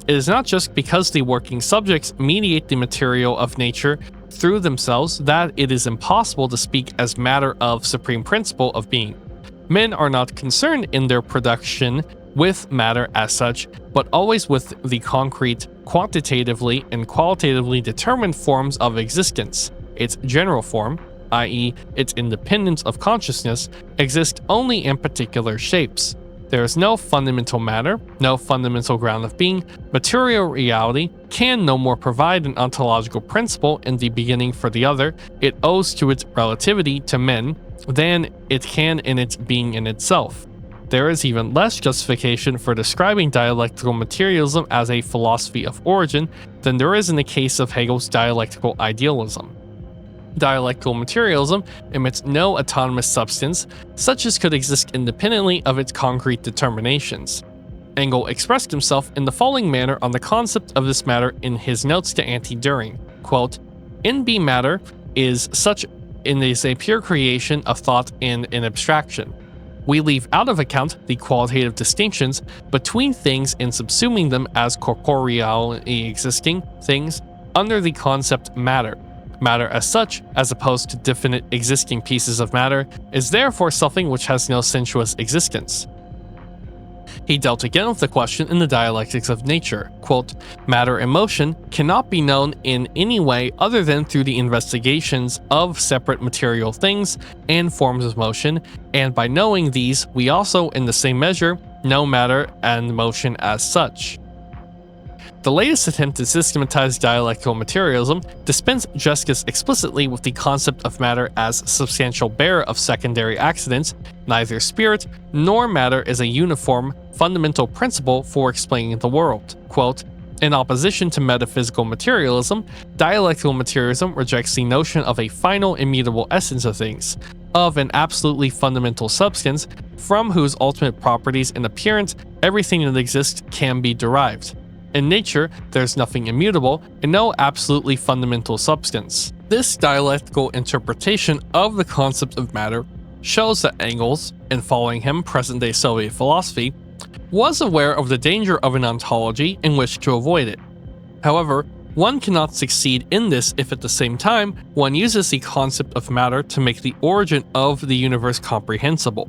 It is not just because the working subjects mediate the material of nature through themselves that it is impossible to speak as matter of supreme principle of being. Men are not concerned in their production with matter as such, but always with the concrete, quantitatively and qualitatively determined forms of existence. Its general form, i.e., its independence of consciousness, exists only in particular shapes. There is no fundamental matter, no fundamental ground of being. Material reality can no more provide an ontological principle in the beginning for the other it owes to its relativity to men than it can in its being in itself. There is even less justification for describing dialectical materialism as a philosophy of origin than there is in the case of Hegel's dialectical idealism. Dialectical materialism emits no autonomous substance, such as could exist independently of its concrete determinations. Engel expressed himself in the following manner on the concept of this matter in his notes to Anti-Düring, quote, "In B matter is a pure creation of thought and an abstraction. We leave out of account the qualitative distinctions between things and subsuming them as corporeally existing things under the concept matter. Matter as such, as opposed to definite existing pieces of matter, is therefore something which has no sensuous existence." He dealt again with the question in the Dialectics of Nature, quote, "Matter and motion cannot be known in any way other than through the investigations of separate material things and forms of motion, and by knowing these, we also, in the same measure, know matter and motion as such." The latest attempt to systematize dialectical materialism dispense just as explicitly with the concept of matter as substantial bearer of secondary accidents. Neither spirit nor matter is a uniform, fundamental principle for explaining the world. Quote, "In opposition to metaphysical materialism, dialectical materialism rejects the notion of a final immutable essence of things, of an absolutely fundamental substance from whose ultimate properties and appearance everything that exists can be derived. In nature, there's nothing immutable and no absolutely fundamental substance." This dialectical interpretation of the concept of matter shows that Engels, and following him present-day Soviet philosophy, was aware of the danger of an ontology and wished to avoid it. However, one cannot succeed in this if at the same time one uses the concept of matter to make the origin of the universe comprehensible.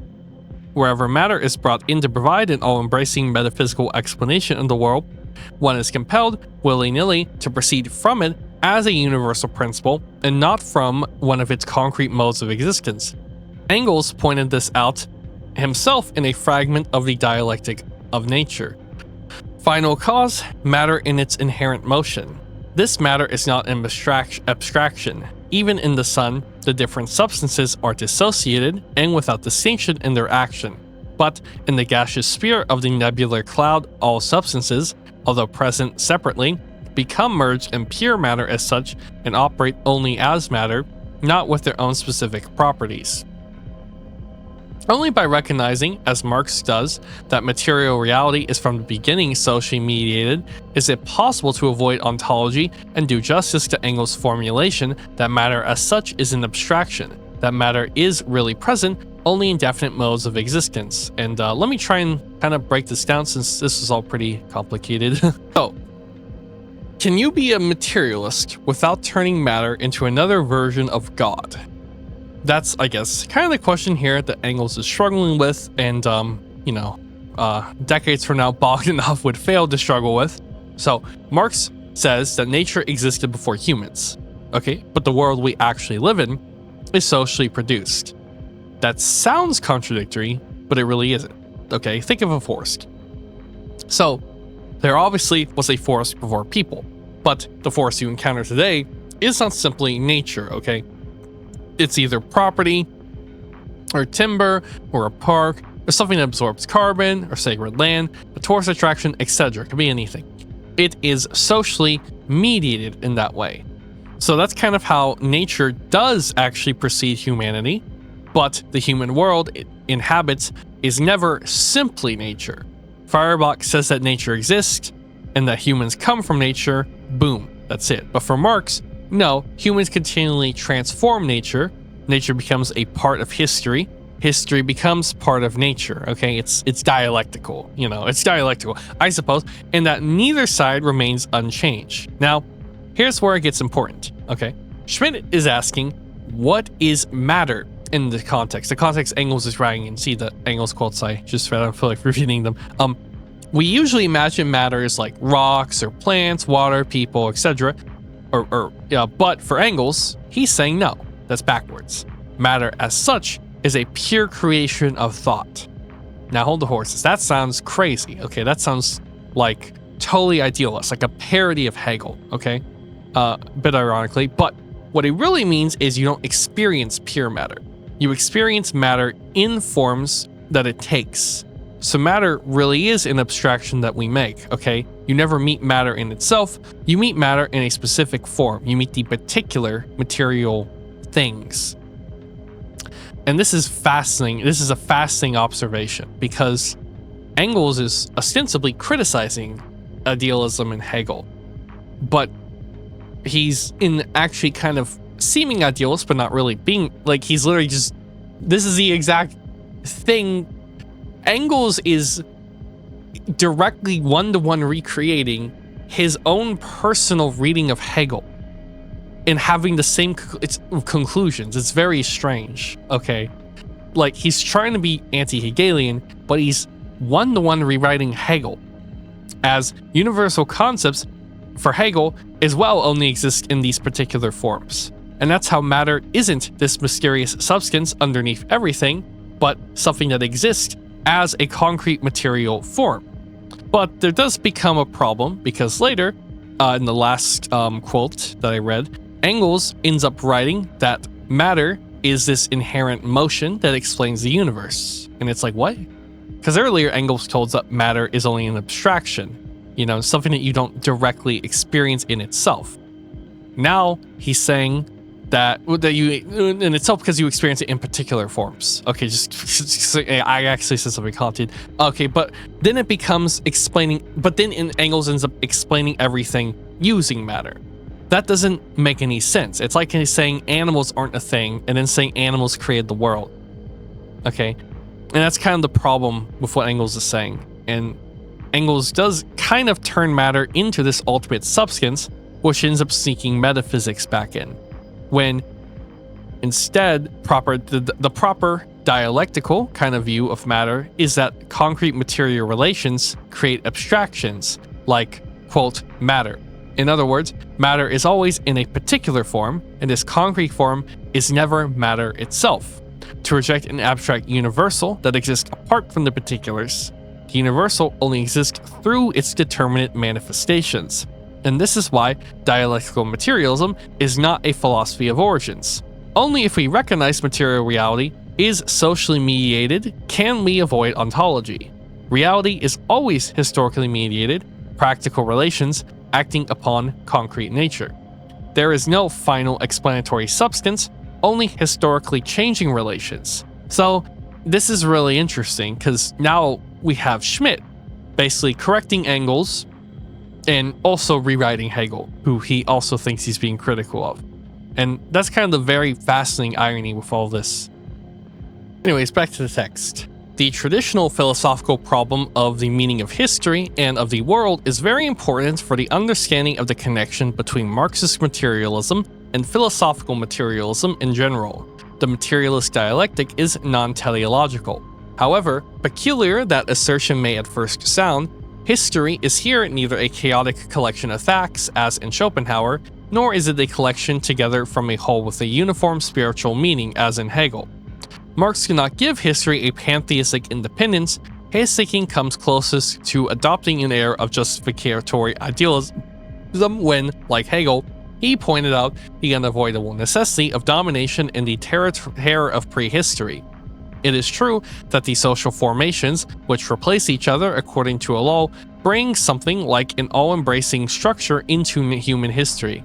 Wherever matter is brought in to provide an all-embracing metaphysical explanation of the world, one is compelled, willy-nilly, to proceed from it as a universal principle and not from one of its concrete modes of existence. Engels pointed this out himself in a fragment of the Dialectic of Nature. Final cause, matter in its inherent motion. This matter is not an abstraction. Even in the sun, the different substances are dissociated and without distinction in their action. But in the gaseous sphere of the nebular cloud, all substances, although present separately, become merged in pure matter as such and operate only as matter, not with their own specific properties. Only by recognizing, as Marx does, that material reality is from the beginning socially mediated, is it possible to avoid ontology and do justice to Engels' formulation that matter as such is an abstraction, that matter is really present only in definite modes of existence. And let me try and kind of break this down since this is all pretty complicated. So, can you be a materialist without turning matter into another version of God? That's, I guess, kind of the question here that Engels is struggling with, and, decades from now, Bogdanov would fail to struggle with. So, Marx says that nature existed before humans, okay? But the world we actually live in is socially produced. That sounds contradictory, but it really isn't, okay? Think of a forest. So, there obviously was a forest before people, but the forest you encounter today is not simply nature, okay? It's either property, or timber, or a park, or something that absorbs carbon, or sacred land, a tourist attraction, etc. It could be anything. It is socially mediated in that way. So that's kind of how nature does actually precede humanity, but the human world it inhabits is never simply nature. Feuerbach says that nature exists, and that humans come from nature, boom, that's it. But for Marx, no, humans continually transform nature. Nature becomes a part of history. History becomes part of nature, okay? It's dialectical, it's dialectical, I suppose, and that neither side remains unchanged. Now, here's where it gets important, okay? Schmidt is asking, what is matter in the context? The context Engels is writing, and see the Engels quotes, I just feel like repeating them. We usually imagine matter as like rocks or plants, water, people, etc. But for Engels, he's saying no, that's backwards. Matter as such is a pure creation of thought. Now hold the horses. That sounds crazy, okay? That sounds like totally idealist, like a parody of Hegel, okay? A bit ironically, but what it really means is you don't experience pure matter. You experience matter in forms that it takes. So matter really is an abstraction that we make, okay? You never meet matter in itself. You meet matter in a specific form. You meet the particular material things. And this is fascinating. This is a fascinating observation because Engels is ostensibly criticizing idealism in Hegel, but he's in actually kind of seeming idealist, but not really being like he's literally just. This is the exact thing. Engels is directly one-to-one recreating his own personal reading of Hegel. And having the same conclusions. It's very strange, okay? Like, he's trying to be anti-Hegelian, but he's one-to-one rewriting Hegel, as universal concepts for Hegel as well only exist in these particular forms. And that's how matter isn't this mysterious substance underneath everything, but something that exists as a concrete material form. But there does become a problem, because later, in the last quote that I read, Engels ends up writing that matter is this inherent motion that explains the universe. And it's like, what? Because earlier Engels told us that matter is only an abstraction, something that you don't directly experience in itself. Now he's saying that you in itself because you experience it in particular forms. Okay, just I actually said something complicated. Okay, but then it becomes explaining, but then Engels ends up explaining everything using matter. That doesn't make any sense. It's like he's saying animals aren't a thing and then saying animals created the world. Okay? And that's kind of the problem with what Engels is saying. And Engels does kind of turn matter into this ultimate substance, which ends up sneaking metaphysics back in. When instead, the proper dialectical kind of view of matter is that concrete material relations create abstractions like, quote, matter. In other words, matter is always in a particular form, and this concrete form is never matter itself. To reject an abstract universal that exists apart from the particulars, the universal only exists through its determinate manifestations. And this is why dialectical materialism is not a philosophy of origins. Only if we recognize material reality is socially mediated can we avoid ontology. Reality is always historically mediated, practical relations acting upon concrete nature. There is no final explanatory substance, only historically changing relations. So this is really interesting because now we have Schmidt basically correcting Engels and also rewriting Hegel, who he also thinks he's being critical of. And that's kind of the very fascinating irony with all this. Anyways, back to the text. The traditional philosophical problem of the meaning of history and of the world is very important for the understanding of the connection between Marxist materialism and philosophical materialism in general. The materialist dialectic is non-teleological. However, peculiar that assertion may at first sound, History is here neither a chaotic collection of facts, as in Schopenhauer, nor is it a collection together from a whole with a uniform spiritual meaning, as in Hegel. Marx cannot give history a pantheistic independence. His thinking comes closest to adopting an air of justificatory idealism when, like Hegel, he pointed out the unavoidable necessity of domination in the terror of prehistory. It is true that the social formations, which replace each other according to a law, bring something like an all-embracing structure into human history.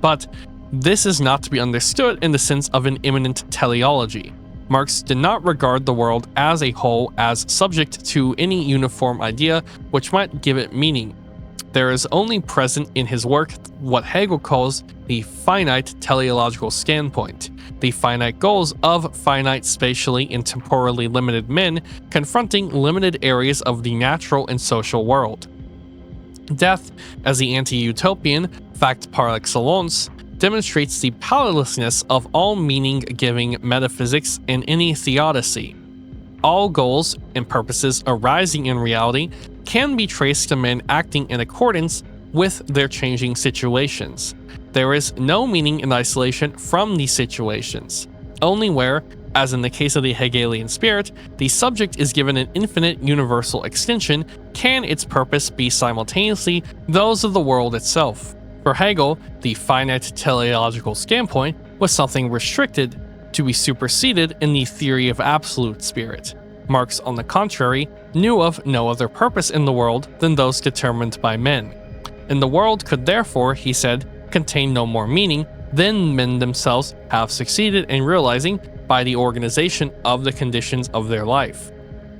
But this is not to be understood in the sense of an immanent teleology. Marx did not regard the world as a whole as subject to any uniform idea which might give it meaning. There is only present in his work what Hegel calls the finite teleological standpoint, the finite goals of finite spatially and temporally limited men confronting limited areas of the natural and social world. Death, as the anti-utopian fact par excellence, demonstrates the powerlessness of all meaning-giving metaphysics in any theodicy. All goals and purposes arising in reality can be traced to men acting in accordance with their changing situations. There is no meaning in isolation from these situations, only where, as in the case of the Hegelian spirit, the subject is given an infinite universal extension, can its purpose be simultaneously those of the world itself. For Hegel, the finite teleological standpoint was something restricted to be superseded in the theory of absolute spirit. Marx, on the contrary, knew of no other purpose in the world than those determined by men. And the world could therefore, he said, contain no more meaning than men themselves have succeeded in realizing by the organization of the conditions of their life.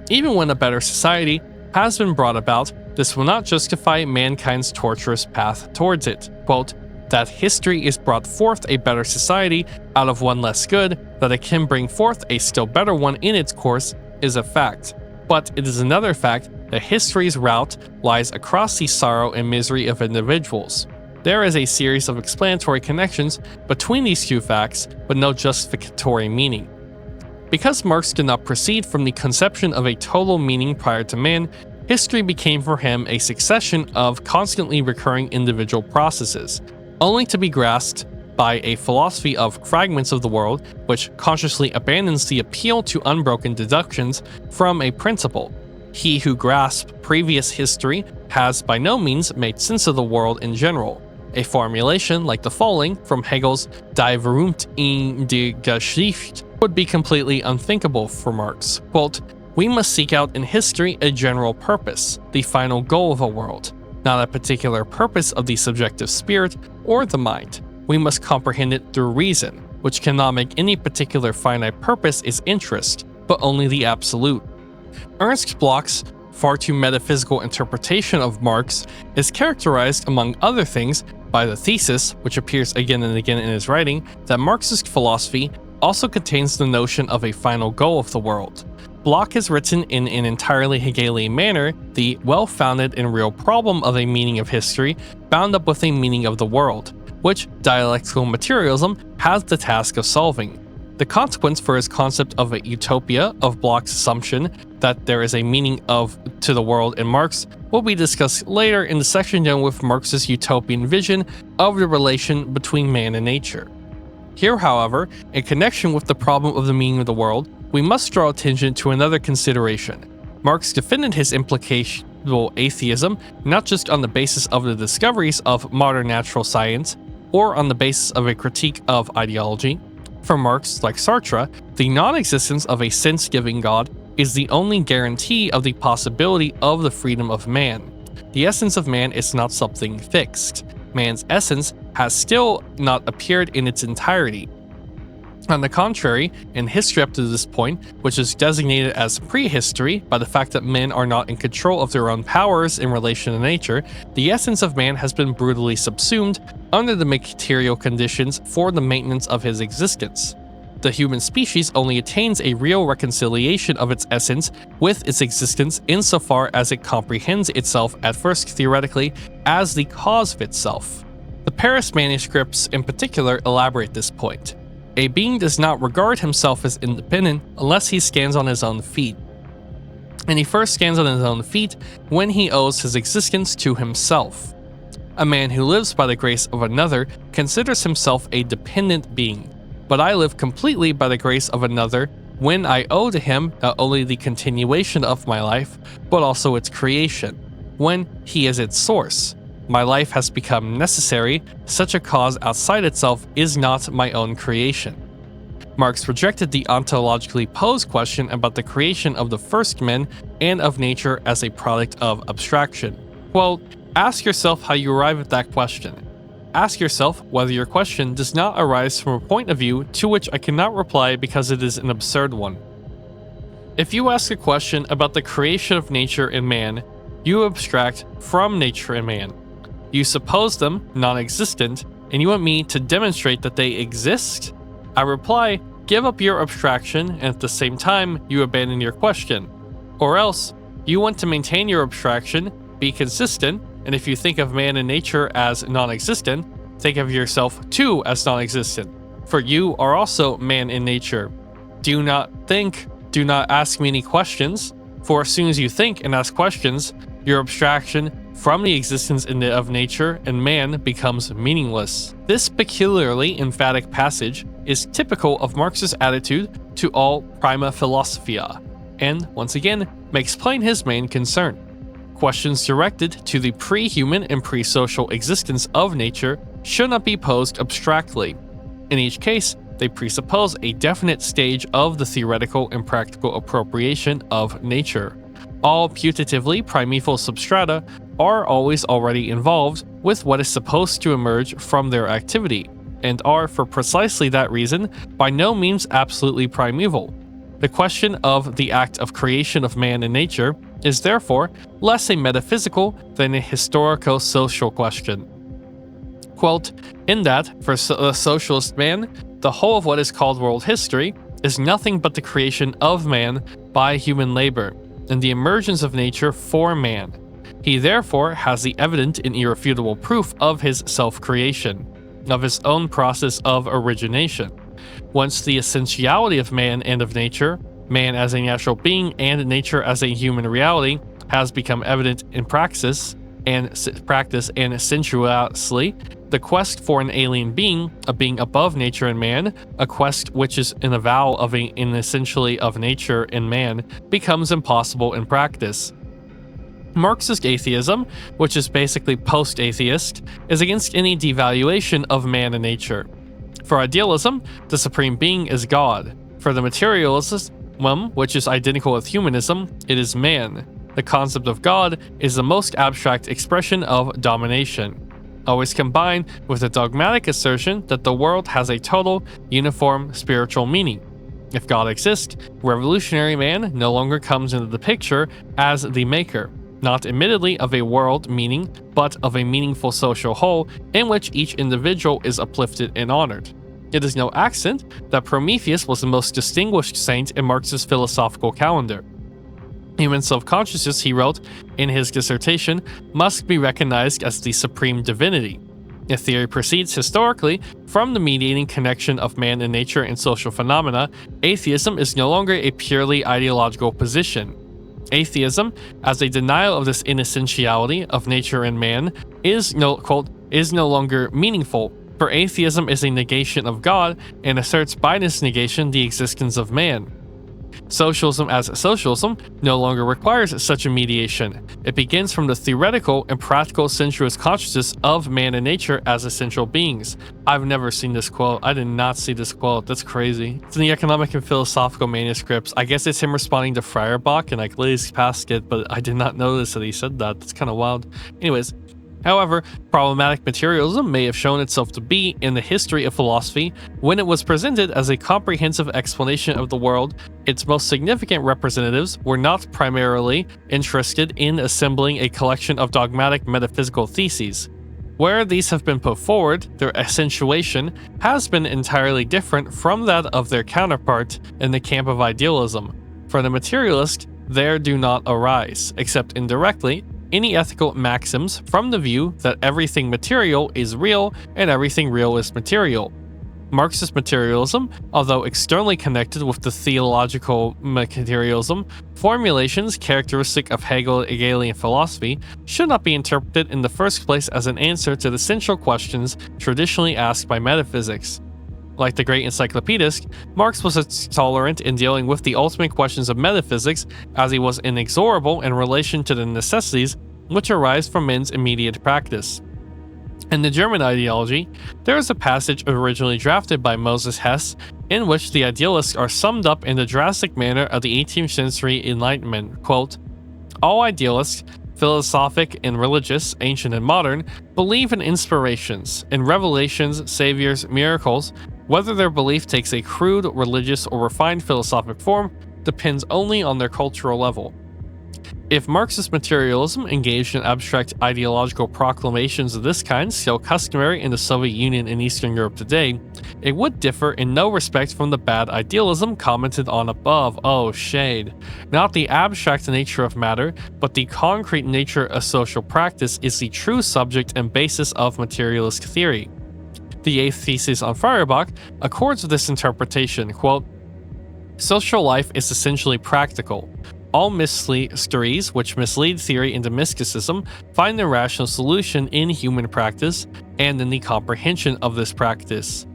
Even when a better society has been brought about, this will not justify mankind's tortuous path towards it. Quote, that history is brought forth a better society out of one less good, that it can bring forth a still better one in its course, is a fact. But it is another fact that history's route lies across the sorrow and misery of individuals. There is a series of explanatory connections between these two facts, but no justificatory meaning. Because Marx did not proceed from the conception of a total meaning prior to man, history became for him a succession of constantly recurring individual processes, only to be grasped by a philosophy of fragments of the world which consciously abandons the appeal to unbroken deductions from a principle. He who grasps previous history has by no means made sense of the world in general. A formulation like the following from Hegel's Die Vernunft in der Geschichte would be completely unthinkable for Marx. Quote, we must seek out in history a general purpose, the final goal of a world, not a particular purpose of the subjective spirit or the mind. We must comprehend it through reason, which cannot make any particular finite purpose its interest, but only the absolute. Ernst Bloch's far too metaphysical interpretation of Marx is characterized, among other things, by the thesis, which appears again and again in his writing, that Marxist philosophy also contains the notion of a final goal of the world. Bloch has written in an entirely Hegelian manner the well-founded and real problem of a meaning of history bound up with a meaning of the world, which dialectical materialism has the task of solving. The consequence for his concept of a utopia of Bloch's assumption that there is a meaning to the world in Marx will be discussed later in the section dealing with Marx's utopian vision of the relation between man and nature. Here, however, in connection with the problem of the meaning of the world, we must draw attention to another consideration. Marx defended his implicational atheism not just on the basis of the discoveries of modern natural science or on the basis of a critique of ideology. For Marx, like Sartre, the non-existence of a sense-giving God is the only guarantee of the possibility of the freedom of man. The essence of man is not something fixed. Man's essence has still not appeared in its entirety. On the contrary, in history up to this point, which is designated as prehistory by the fact that men are not in control of their own powers in relation to nature, the essence of man has been brutally subsumed under the material conditions for the maintenance of his existence. The human species only attains a real reconciliation of its essence with its existence insofar as it comprehends itself at first theoretically as the cause of itself. The Paris manuscripts in particular elaborate this point. A being does not regard himself as independent unless he stands on his own feet. and he first stands on his own feet when he owes his existence to himself. A man who lives by the grace of another considers himself a dependent being, but I live completely by the grace of another when I owe to him not only the continuation of my life, but also its creation, when he is its source. My life has become necessary, such a cause outside itself is not my own creation. Marx rejected the ontologically posed question about the creation of the first men and of nature as a product of abstraction. Quote, ask yourself how you arrive at that question. Ask yourself whether your question does not arise from a point of view to which I cannot reply because it is an absurd one. If you ask a question about the creation of nature and man, you abstract from nature and man. You suppose them non-existent, and you want me to demonstrate that they exist? I reply, give up your abstraction, and at the same time, you abandon your question. Or else, you want to maintain your abstraction, be consistent, and if you think of man and nature as non-existent, think of yourself too as non-existent, for you are also man in nature. Do not think, do not ask me any questions, for as soon as you think and ask questions, your abstraction from the existence of nature and man becomes meaningless. This peculiarly emphatic passage is typical of Marx's attitude to all prima philosophia, and once again makes plain his main concern. Questions directed to the pre-human and pre-social existence of nature should not be posed abstractly. In each case, they presuppose a definite stage of the theoretical and practical appropriation of nature. All putatively primeval substrata are always already involved with what is supposed to emerge from their activity, and are, for precisely that reason, by no means absolutely primeval. The question of the act of creation of man and nature is therefore less a metaphysical than a historico-social question. Quote, in that, for a socialist man, the whole of what is called world history is nothing but the creation of man by human labor, and the emergence of nature for man. He therefore has the evident and irrefutable proof of his self-creation, of his own process of origination. Once the essentiality of man and of nature, man as a natural being and nature as a human reality, has become evident in praxis and sensuously, the quest for an alien being, a being above nature and man, a quest which is an avowal of an essentially of nature and man, becomes impossible in practice. Marxist atheism, which is basically post-atheist, is against any devaluation of man and nature. For idealism, the supreme being is God. For the materialism, which is identical with humanism, it is man. The concept of God is the most abstract expression of domination, always combined with a dogmatic assertion that the world has a total, uniform spiritual meaning. If God exists, revolutionary man no longer comes into the picture as the maker, not admittedly of a world meaning, but of a meaningful social whole in which each individual is uplifted and honored. It is no accident that Prometheus was the most distinguished saint in Marx's philosophical calendar. Human self-consciousness, he wrote in his dissertation, must be recognized as the supreme divinity. The theory proceeds historically from the mediating connection of man and nature and social phenomena. Atheism is no longer a purely ideological position. Atheism, as a denial of this inessentiality of nature and man, is no longer meaningful, for atheism is a negation of God and asserts by this negation the existence of man. Socialism as socialism no longer requires such a mediation. It begins from the theoretical and practical sensuous consciousness of man and nature as essential beings. I've never seen this quote. I did not see this quote. That's crazy. It's in the economic and philosophical manuscripts. I guess it's him responding to Feuerbach, and I glazed past it, but I did not notice that he said that. That's kind of wild. Anyways, however, problematic materialism may have shown itself to be in the history of philosophy when it was presented as a comprehensive explanation of the world. Its most significant representatives were not primarily interested in assembling a collection of dogmatic metaphysical theses. Where these have been put forward, their accentuation has been entirely different from that of their counterpart in the camp of idealism. For the materialist, there do not arise, except indirectly, any ethical maxims from the view that everything material is real and everything real is material. Marxist materialism, although externally connected with the theological materialism, formulations characteristic of Hegelian philosophy, should not be interpreted in the first place as an answer to the central questions traditionally asked by metaphysics. Like the great encyclopedist, Marx was tolerant in dealing with the ultimate questions of metaphysics, as he was inexorable in relation to the necessities which arise from men's immediate practice. In the German ideology, there is a passage originally drafted by Moses Hess in which the idealists are summed up in the drastic manner of the 18th century Enlightenment. Quote, "All idealists, philosophic and religious, ancient and modern, believe in inspirations, in revelations, saviors, miracles. Whether their belief takes a crude, religious, or refined philosophic form depends only on their cultural level." If Marxist materialism engaged in abstract ideological proclamations of this kind, still customary in the Soviet Union and Eastern Europe today, it would differ in no respect from the bad idealism commented on above. Oh, shade. Not the abstract nature of matter, but the concrete nature of social practice is the true subject and basis of materialist theory. The eighth thesis on Feuerbach accords with this interpretation. Quote, "Social life is essentially practical. All mysteries which mislead theory into mysticism find their rational solution in human practice and in the comprehension of this practice.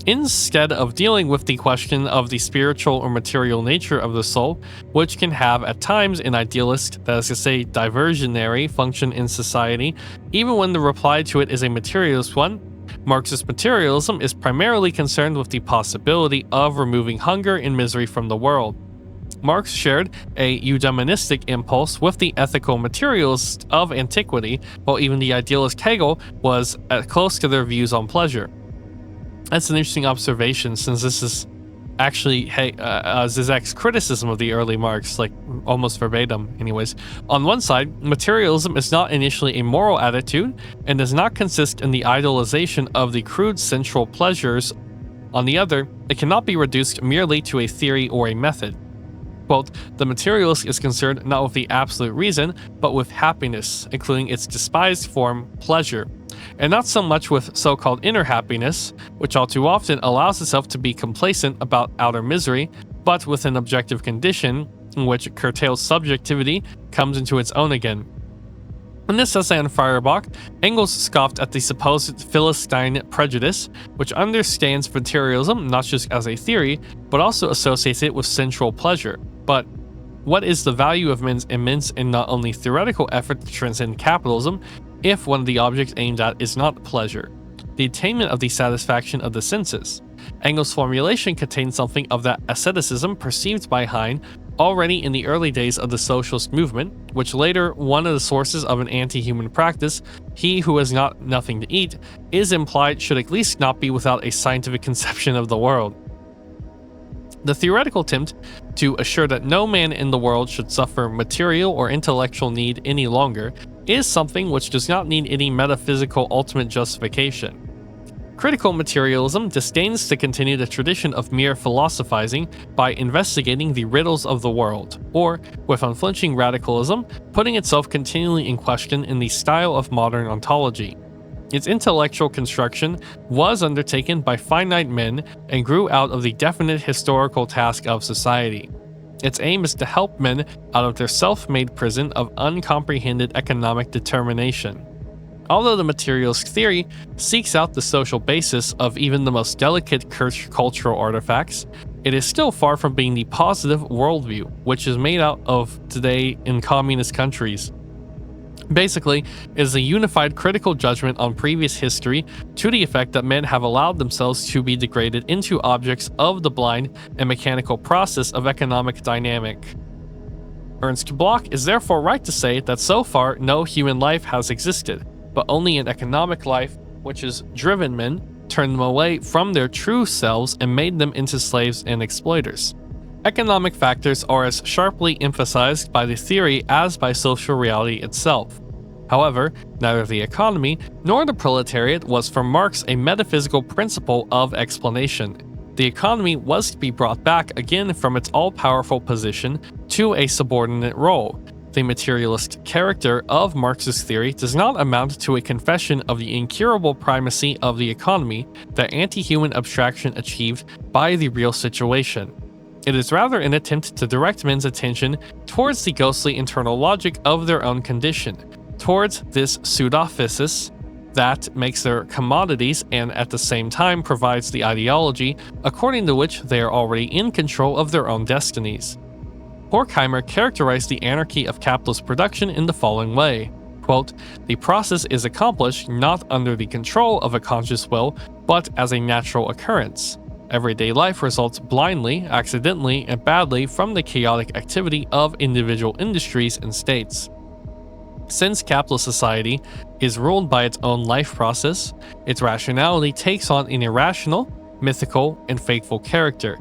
Instead of dealing with the question of the spiritual or material nature of the soul, which can have at times an idealist, that is to say, diversionary function in society, even when the reply to it is a materialist one, Marxist materialism is primarily concerned with the possibility of removing hunger and misery from the world. Marx shared a eudaimonistic impulse with the ethical materialists of antiquity, while even the idealist Hegel was close to their views on pleasure." That's an interesting observation, since this is actually Zizek's criticism of the early Marx, like almost verbatim anyways. On one side, materialism is not initially a moral attitude and does not consist in the idolization of the crude sensual pleasures. On the other, it cannot be reduced merely to a theory or a method. Quote, "The materialist is concerned not with the absolute reason, but with happiness, including its despised form, pleasure, and not so much with so-called inner happiness, which all too often allows itself to be complacent about outer misery, but with an objective condition in which curtailed subjectivity comes into its own again." In this essay on Feuerbach, Engels scoffed at the supposed Philistine prejudice, which understands materialism not just as a theory, but also associates it with sensual pleasure. But what is the value of men's immense and not only theoretical effort to transcend capitalism if one of the objects aimed at is not pleasure, the attainment of the satisfaction of the senses? Engels' formulation contains something of that asceticism perceived by Heine already in the early days of the socialist movement, which later one of the sources of an anti-human practice, he who has not nothing to eat, is implied should at least not be without a scientific conception of the world. The theoretical attempt to assure that no man in the world should suffer material or intellectual need any longer is something which does not need any metaphysical ultimate justification. Critical materialism disdains to continue the tradition of mere philosophizing by investigating the riddles of the world, or, with unflinching radicalism, putting itself continually in question in the style of modern ontology. Its intellectual construction was undertaken by finite men and grew out of the definite historical task of society. Its aim is to help men out of their self-made prison of uncomprehended economic determination. Although the materialist theory seeks out the social basis of even the most delicate cultural artifacts, it is still far from being the positive worldview which is made out of today in communist countries. Basically, it is a unified critical judgment on previous history to the effect that men have allowed themselves to be degraded into objects of the blind and mechanical process of economic dynamic. Ernst Bloch is therefore right to say that so far no human life has existed, but only an economic life which has driven men, turned them away from their true selves, and made them into slaves and exploiters. Economic factors are as sharply emphasized by the theory as by social reality itself. However, neither the economy nor the proletariat was for Marx a metaphysical principle of explanation. The economy was to be brought back again from its all-powerful position to a subordinate role. the materialist character of Marxist theory does not amount to a confession of the incurable primacy of the economy that anti-human abstraction achieved by the real situation. It is rather an attempt to direct men's attention towards the ghostly internal logic of their own condition, towards this pseudophysis that makes their commodities and at the same time provides the ideology according to which they are already in control of their own destinies. Horkheimer characterized the anarchy of capitalist production in the following way, quote, "The process is accomplished not under the control of a conscious will, but as a natural occurrence. Everyday life results blindly, accidentally, and badly from the chaotic activity of individual industries and states. Since capitalist society is ruled by its own life process, its rationality takes on an irrational, mythical, and fateful character.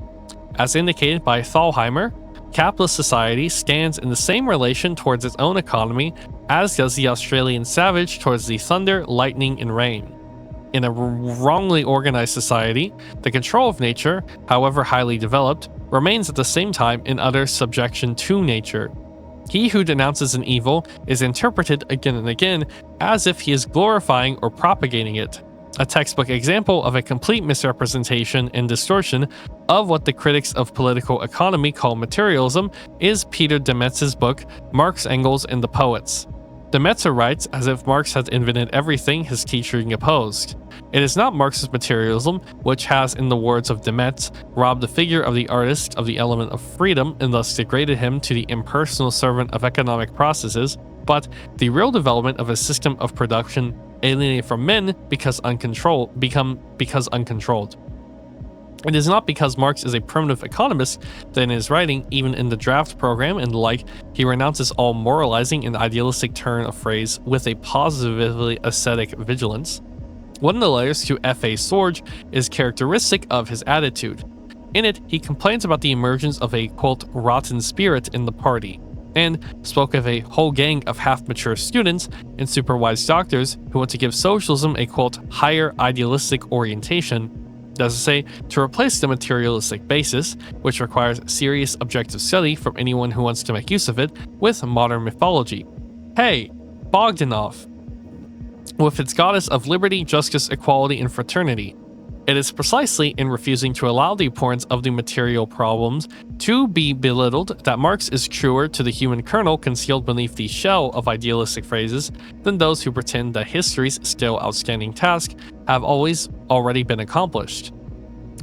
As indicated by Thalheimer, capitalist society stands in the same relation towards its own economy as does the Australian savage towards the thunder, lightning, and rain. In a wrongly organized society, the control of nature, however highly developed, remains at the same time in utter subjection to nature. He who denounces an evil is interpreted again and again as if he is glorifying or propagating it. A textbook example of a complete misrepresentation and distortion of what the critics of political economy call materialism is Peter Demetz's book, Marx, Engels, and the Poets. Demetzer writes as if Marx has invented everything his teaching opposed. It is not Marx's materialism which has, in the words of Demetz, robbed the figure of the artist of the element of freedom and thus degraded him to the impersonal servant of economic processes, but the real development of a system of production alienated from men because uncontrolled. It is not because Marx is a primitive economist that in his writing, even in the draft program and the like, he renounces all moralizing and idealistic turn of phrase with a positively ascetic vigilance. One of the letters to F.A. Sorge is characteristic of his attitude. In it, he complains about the emergence of a, quote, rotten spirit in the party, and spoke of a whole gang of half-mature students and supervised doctors who want to give socialism a, quote, higher idealistic orientation. That is to say, to replace the materialistic basis, which requires serious objective study from anyone who wants to make use of it, with modern mythology. Hey, Bogdanov, with its goddess of liberty, justice, equality, and fraternity. It is precisely in refusing to allow the importance of the material problems to be belittled that Marx is truer to the human kernel concealed beneath the shell of idealistic phrases than those who pretend that history's still outstanding task have already been accomplished.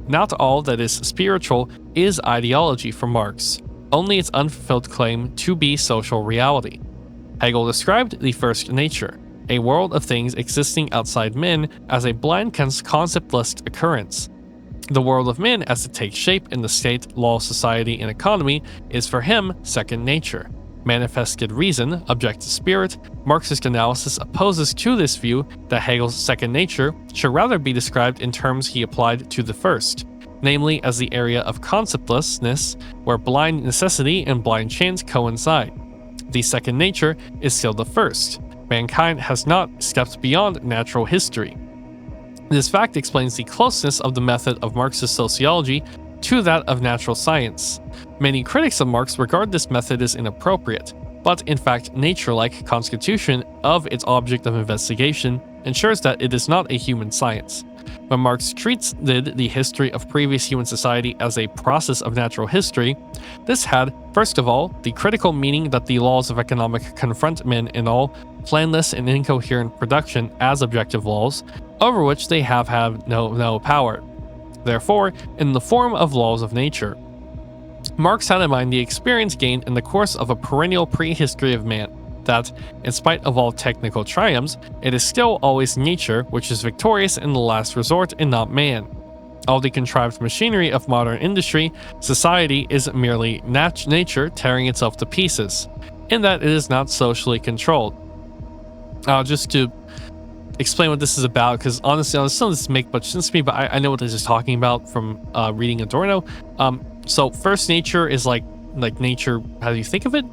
Not all that is spiritual is ideology for Marx, only its unfulfilled claim to be social reality. Hegel described the first nature, a world of things existing outside men, as a blind conceptless occurrence. The world of men as it takes shape in the state, law, society, and economy is for him second nature. Manifested reason, objective spirit, Marxist analysis opposes to this view that Hegel's second nature should rather be described in terms he applied to the first, namely as the area of conceptlessness where blind necessity and blind chance coincide. The second nature is still the first. Mankind has not stepped beyond natural history. This fact explains the closeness of the method of Marxist sociology to that of natural science. Many critics of Marx regard this method as inappropriate, but in fact, nature-like constitution of its object of investigation ensures that it is not a human science. When Marx treated the history of previous human society as a process of natural history, this had, first of all, the critical meaning that the laws of economic confront men in all planless and incoherent production as objective laws, over which they have had no power. Therefore, in the form of laws of nature. Marx had in mind the experience gained in the course of a perennial prehistory of man, that, in spite of all technical triumphs, it is still always nature which is victorious in the last resort and not man. All the contrived machinery of modern industry, society is merely nature tearing itself to pieces, in that it is not socially controlled. Just to explain what this is about, because honestly, some of this make much sense to me, but I know what this is talking about from reading Adorno. So first nature is like nature, how do you think of it?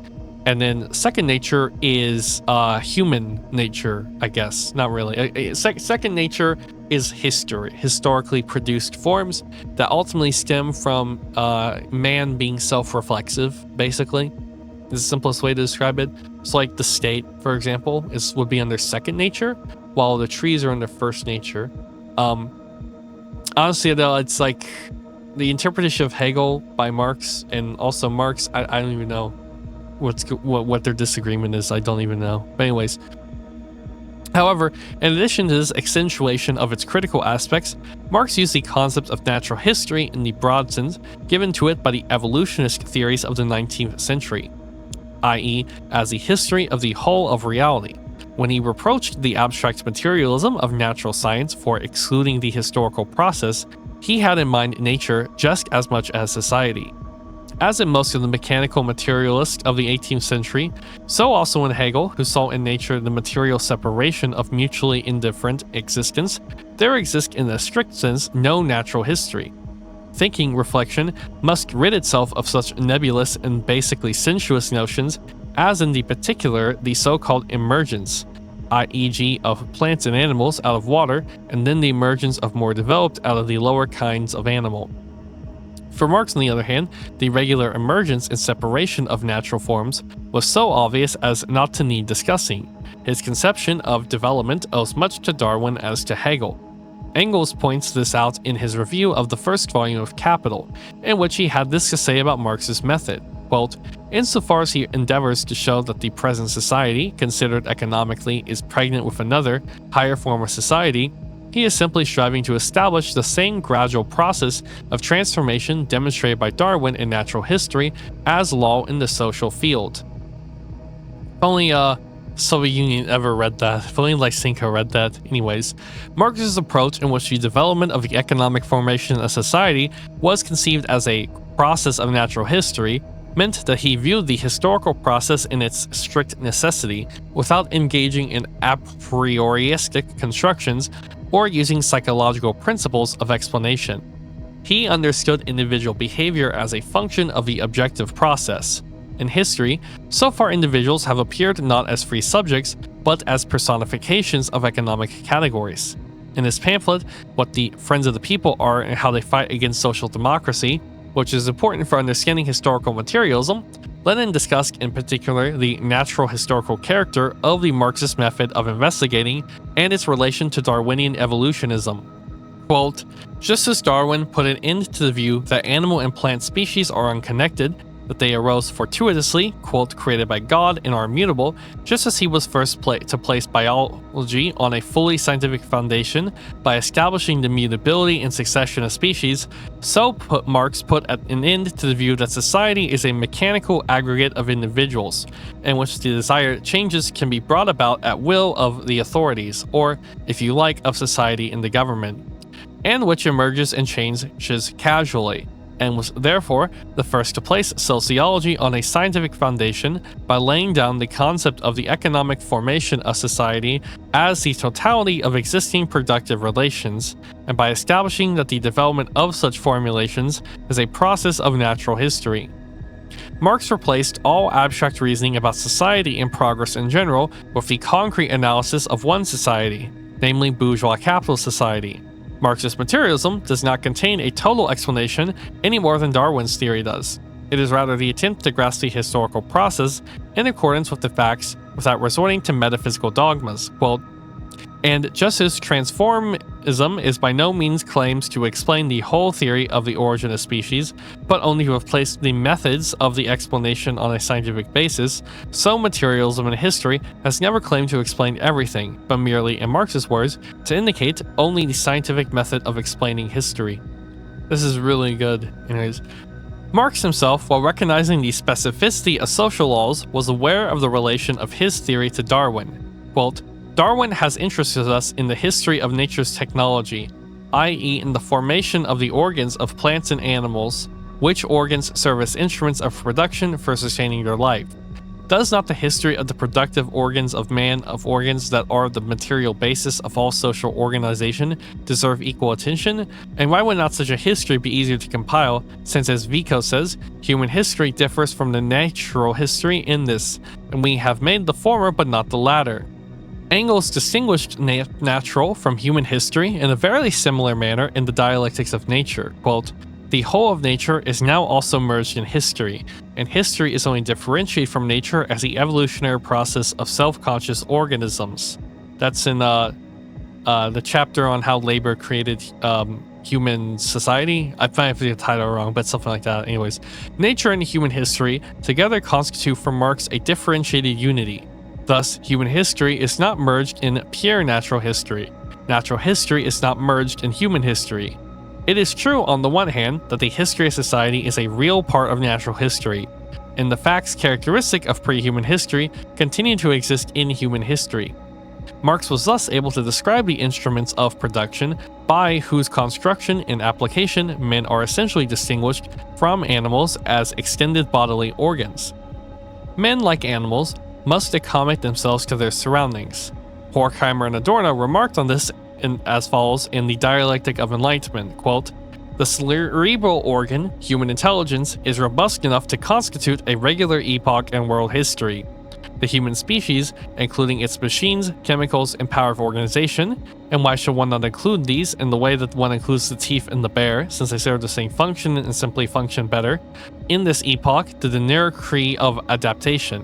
And then second nature is human nature, I guess. Not really. Second nature is history, historically produced forms that ultimately stem from man being self-reflexive, basically. is the simplest way to describe it. It's like the state, for example, would be under second nature, while the trees are under first nature. Honestly, though, it's like the interpretation of Hegel by Marx, and also Marx, I don't even know what their disagreement is. I don't even know. But anyways, however, in addition to this accentuation of its critical aspects, Marx used the concept of natural history in the broad sense given to it by the evolutionist theories of the 19th century, i.e., as the history of the whole of reality. When he reproached the abstract materialism of natural science for excluding the historical process, he had in mind nature just as much as society. As in most of the mechanical materialists of the 18th century, so also in Hegel, who saw in nature the material separation of mutually indifferent existence, there exists in a strict sense no natural history. Thinking reflection must rid itself of such nebulous and basically sensuous notions as in the particular the so-called emergence, i.e. of plants and animals out of water, and then the emergence of more developed out of the lower kinds of animal. For Marx, on the other hand, the regular emergence and separation of natural forms was so obvious as not to need discussing. His conception of development owes much to Darwin as to Hegel. Engels points this out in his review of the first volume of Capital, in which he had this to say about Marx's method. Quote, insofar as he endeavors to show that the present society, considered economically, is pregnant with another, higher form of society, he is simply striving to establish the same gradual process of transformation demonstrated by Darwin in natural history as law in the social field. If only Soviet Union ever read that. If only Lysenko read that. Anyways, Marx's approach in which the development of the economic formation of society was conceived as a process of natural history meant that he viewed the historical process in its strict necessity without engaging in a prioristic constructions or using psychological principles of explanation. He understood individual behavior as a function of the objective process. In history, so far individuals have appeared not as free subjects, but as personifications of economic categories. In his pamphlet, What the Friends of the People Are and How They Fight Against Social Democracy, which is important for understanding historical materialism, Lenin discussed in particular the natural historical character of the Marxist method of investigating and its relation to Darwinian evolutionism. Quote, just as Darwin put an end to the view that animal and plant species are unconnected, that they arose fortuitously, quote, created by God and are immutable, just as he was first to place biology on a fully scientific foundation by establishing the mutability and succession of species, so Marx put an end to the view that society is a mechanical aggregate of individuals, in which the desired changes can be brought about at will of the authorities, or, if you like, of society and the government, and which emerges and changes casually, and was therefore the first to place sociology on a scientific foundation by laying down the concept of the economic formation of society as the totality of existing productive relations, and by establishing that the development of such formulations is a process of natural history. Marx replaced all abstract reasoning about society and progress in general with the concrete analysis of one society, namely bourgeois capitalist society. Marxist materialism does not contain a total explanation any more than Darwin's theory does. It is rather the attempt to grasp the historical process in accordance with the facts without resorting to metaphysical dogmas. Quote, and just as transformism is by no means claims to explain the whole theory of the origin of species, but only to have placed the methods of the explanation on a scientific basis, so materialism in history has never claimed to explain everything, but merely, in Marx's words, to indicate only the scientific method of explaining history. This is really good. Anyways, Marx himself, while recognizing the specificity of social laws, was aware of the relation of his theory to Darwin. Quote, Darwin has interested us in the history of nature's technology, i.e. in the formation of the organs of plants and animals, which organs serve as instruments of production for sustaining their life. Does not the history of the productive organs of man, of organs that are the material basis of all social organization, deserve equal attention? And why would not such a history be easier to compile, since, as Vico says, human history differs from the natural history in this, and we have made the former but not the latter? Engels distinguished natural from human history in a very similar manner in the Dialectics of Nature. Quote, the whole of nature is now also merged in history, and history is only differentiated from nature as the evolutionary process of self-conscious organisms. That's in the chapter on how labor created human society. I might have the title wrong, but something like that. Anyways, nature and human history together constitute for Marx a differentiated unity. Thus, human history is not merged in pure natural history. Natural history is not merged in human history. It is true, on the one hand, that the history of society is a real part of natural history, and the facts characteristic of pre-human history continue to exist in human history. Marx was thus able to describe the instruments of production by whose construction and application men are essentially distinguished from animals as extended bodily organs. Men, like animals, must accommodate themselves to their surroundings. Horkheimer and Adorno remarked on this as follows in The Dialectic of Enlightenment, quote, "The cerebral organ, human intelligence, is robust enough to constitute a regular epoch in world history. The human species, including its machines, chemicals, and power of organization, and why should one not include these in the way that one includes the teeth in the bear, since they serve the same function and simply function better, in this epoch to the nearer degree of adaptation.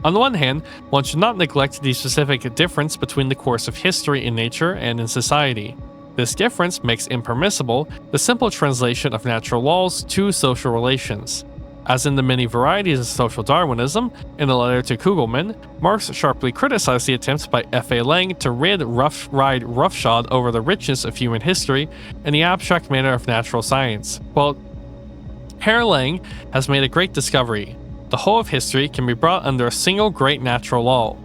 On the one hand, one should not neglect the specific difference between the course of history in nature and in society. This difference makes impermissible the simple translation of natural laws to social relations. As in the many varieties of social Darwinism, in a letter to Kugelmann, Marx sharply criticized the attempts by F.A. Lang to ride roughshod over the richness of human history in the abstract manner of natural science. Quote, Herr Lang has made a great discovery. The whole of history can be brought under a single great natural law.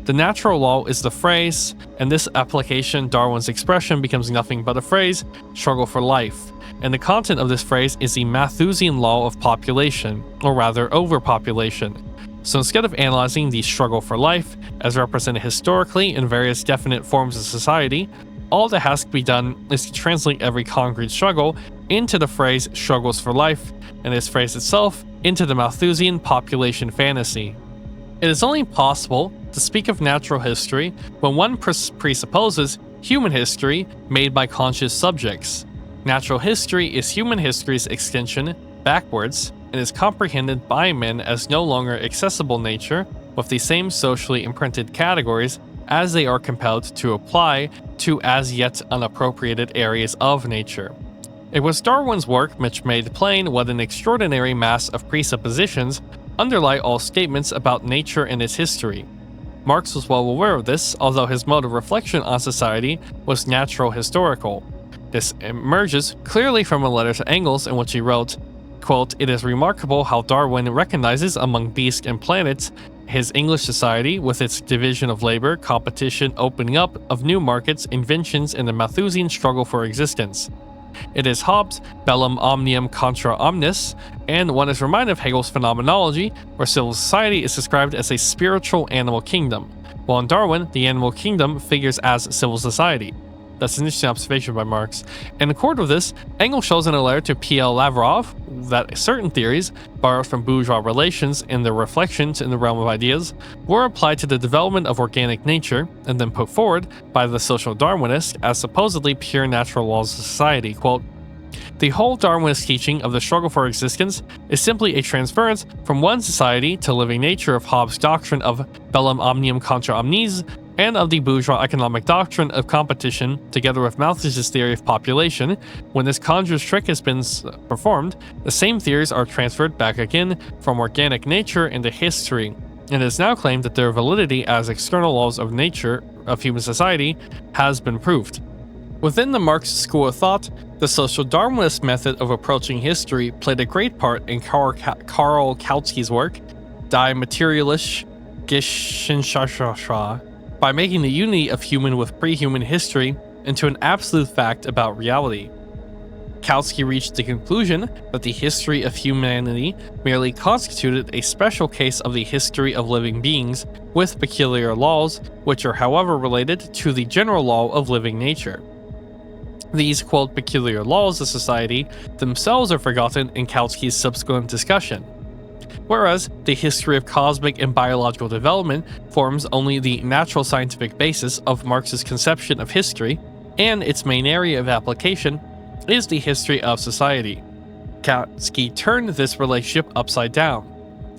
The natural law is the phrase, and this application, Darwin's expression, becomes nothing but a phrase, struggle for life. And the content of this phrase is the Malthusian law of population, or rather overpopulation. So instead of analyzing the struggle for life, as represented historically in various definite forms of society, all that has to be done is to translate every concrete struggle into the phrase struggles for life, and this phrase itself into the Malthusian population fantasy. It is only possible to speak of natural history when one presupposes human history made by conscious subjects. Natural history is human history's extension backwards and is comprehended by men as no longer accessible nature with the same socially imprinted categories as they are compelled to apply to as yet unappropriated areas of nature. It was Darwin's work which made plain what an extraordinary mass of presuppositions underlie all statements about nature and its history. Marx was well aware of this, although his mode of reflection on society was natural historical. This emerges clearly from a letter to Engels in which he wrote, quote, "It is remarkable how Darwin recognizes among beasts and planets his English society with its division of labor, competition, opening up of new markets, inventions, and the Malthusian struggle for existence. It is Hobbes' bellum omnium contra omnis, and one is reminded of Hegel's phenomenology, where civil society is described as a spiritual animal kingdom, while in Darwin, the animal kingdom figures as civil society." That's an interesting observation by Marx. In accord with this, Engels shows in a letter to P.L. Lavrov that certain theories, borrowed from bourgeois relations and their reflections in the realm of ideas, were applied to the development of organic nature and then put forward by the social Darwinists as supposedly pure natural laws of society. Quote, "The whole Darwinist teaching of the struggle for existence is simply a transference from one society to living nature of Hobbes' doctrine of bellum omnium contra omnes and of the bourgeois economic doctrine of competition, together with Malthus's theory of population. When this conjurer's trick has been performed, the same theories are transferred back again from organic nature into history, and it is now claimed that their validity as external laws of nature of human society has been proved." Within the Marxist school of thought, the social Darwinist method of approaching history played a great part in Karl Kautsky's work, Die Materialische Geschichte, by making the unity of human with pre-human history into an absolute fact about reality. Kautsky reached the conclusion that the history of humanity merely constituted a special case of the history of living beings with peculiar laws, which are however related to the general law of living nature. These, quote, peculiar laws of society themselves are forgotten in Kautsky's subsequent discussion. Whereas the history of cosmic and biological development forms only the natural scientific basis of Marx's conception of history, and its main area of application is the history of society. Kautsky turned this relationship upside down.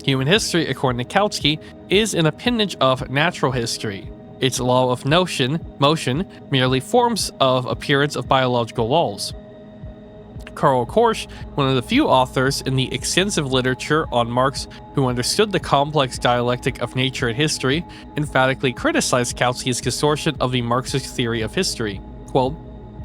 Human history, according to Kautsky, is an appendage of natural history. Its law of motion merely forms of appearance of biological laws. Karl Korsch, one of the few authors in the extensive literature on Marx who understood the complex dialectic of nature and history, emphatically criticized Kautsky's distortion of the Marxist theory of history. Quote,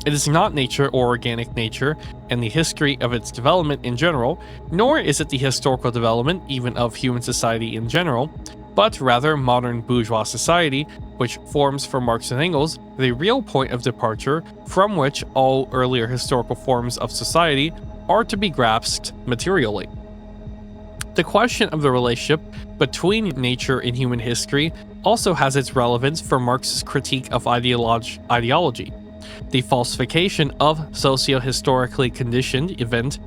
"It is not nature or organic nature and the history of its development in general, nor is it the historical development even of human society in general, but rather modern bourgeois society, which forms for Marx and Engels the real point of departure from which all earlier historical forms of society are to be grasped materially." The question of the relationship between nature and human history also has its relevance for Marx's critique of ideology. The falsification of socio-historically conditioned events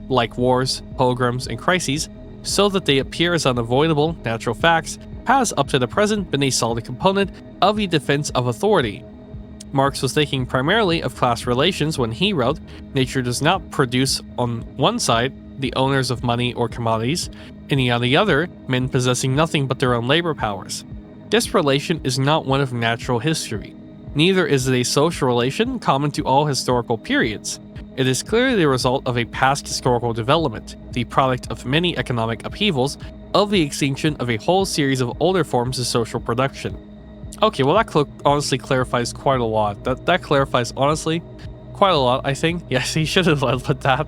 like wars, pogroms, and crises so that they appear as unavoidable natural facts has up to the present been a solid component of the defense of authority. Marx was thinking primarily of class relations when he wrote, "Nature does not produce on one side the owners of money or commodities, and on the other men possessing nothing but their own labor powers. This relation is not one of natural history. Neither is it a social relation common to all historical periods. It is clearly the result of a past historical development, the product of many economic upheavals, of the extinction of a whole series of older forms of social production." Okay, well that honestly clarifies quite a lot. That clarifies honestly quite a lot, I think. Yes, he should have led with that.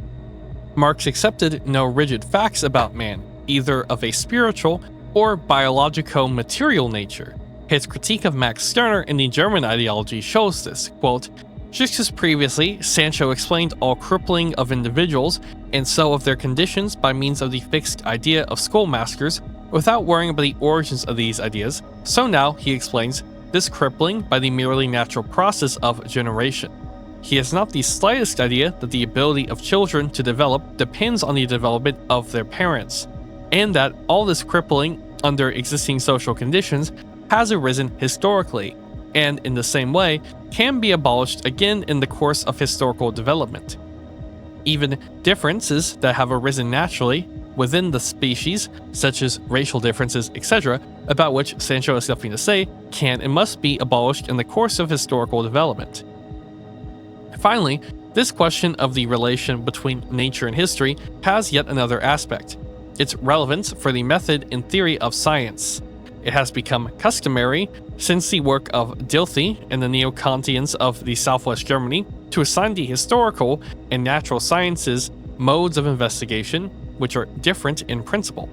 Marx accepted no rigid facts about man, either of a spiritual or biologico-material nature. His critique of Max Stirner in the German ideology shows this. Quote, "Just as previously, Sancho explained all crippling of individuals, and so of their conditions by means of the fixed idea of schoolmasters, without worrying about the origins of these ideas, so now he explains this crippling by the merely natural process of generation. He has not the slightest idea that the ability of children to develop depends on the development of their parents, and that all this crippling under existing social conditions has arisen historically, and in the same way can be abolished again in the course of historical development. Even differences that have arisen naturally within the species, such as racial differences, etc., about which Sancho has nothing to say, can and must be abolished in the course of historical development." Finally, this question of the relation between nature and history has yet another aspect: its relevance for the method and theory of science. It has become customary since the work of Dilthey and the neo-Kantians of the Southwest Germany to assign the historical and natural sciences modes of investigation which are different in principle.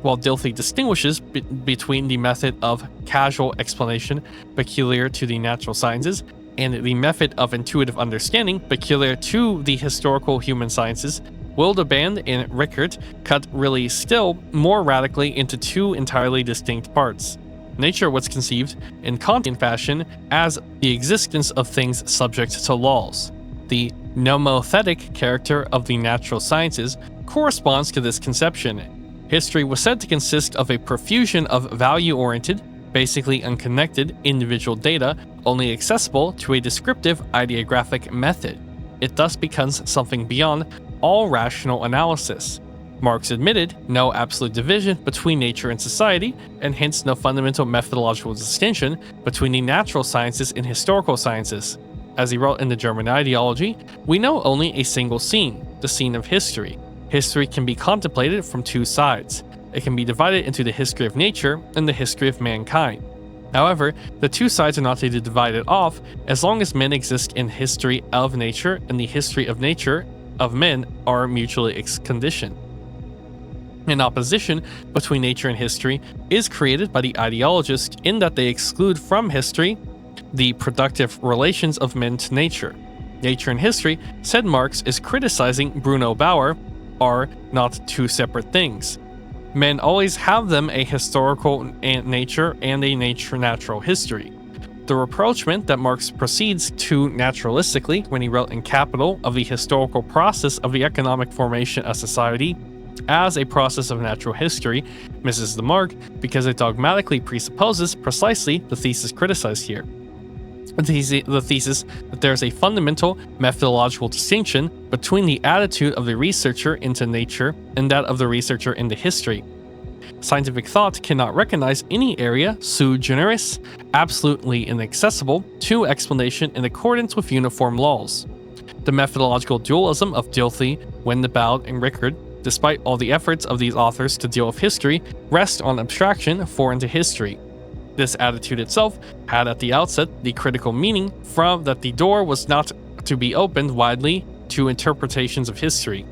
While Dilthey distinguishes between the method of causal explanation peculiar to the natural sciences and the method of intuitive understanding peculiar to the historical human sciences, Wildeband and Rickert cut really still more radically into two entirely distinct parts. Nature was conceived in Kantian fashion as the existence of things subject to laws. The nomothetic character of the natural sciences corresponds to this conception. History was said to consist of a profusion of value-oriented, basically unconnected individual data only accessible to a descriptive ideographic method. It thus becomes something beyond all rational analysis. Marx admitted no absolute division between nature and society, and hence no fundamental methodological distinction between the natural sciences and historical sciences. As he wrote in the German ideology, we know only a single scene, the scene of history. History can be contemplated from two sides. It can be divided into the history of nature and the history of mankind. However, the two sides are not to be divided off as long as men exist in history of nature and the history of nature of men are mutually conditioned. An opposition between nature and history is created by the ideologists in that they exclude from history the productive relations of men to nature. Nature and history, said Marx, is criticizing Bruno Bauer, are not two separate things. Men always have them a historical nature and a natural history. The rapprochement that Marx proceeds to naturalistically when he wrote in Capital of the historical process of the economic formation of society as a process of natural history misses the mark because it dogmatically presupposes precisely the thesis criticized here. The thesis that there is a fundamental methodological distinction between the attitude of the researcher into nature and that of the researcher into history. Scientific thought cannot recognize any area sui generis, absolutely inaccessible to explanation in accordance with uniform laws. The methodological dualism of Dilthey, Wendaboud, and Rickard, despite all the efforts of these authors to deal with history, rest on abstraction foreign to history. This attitude itself had at the outset the critical meaning from that the door was not to be opened widely to interpretations of history.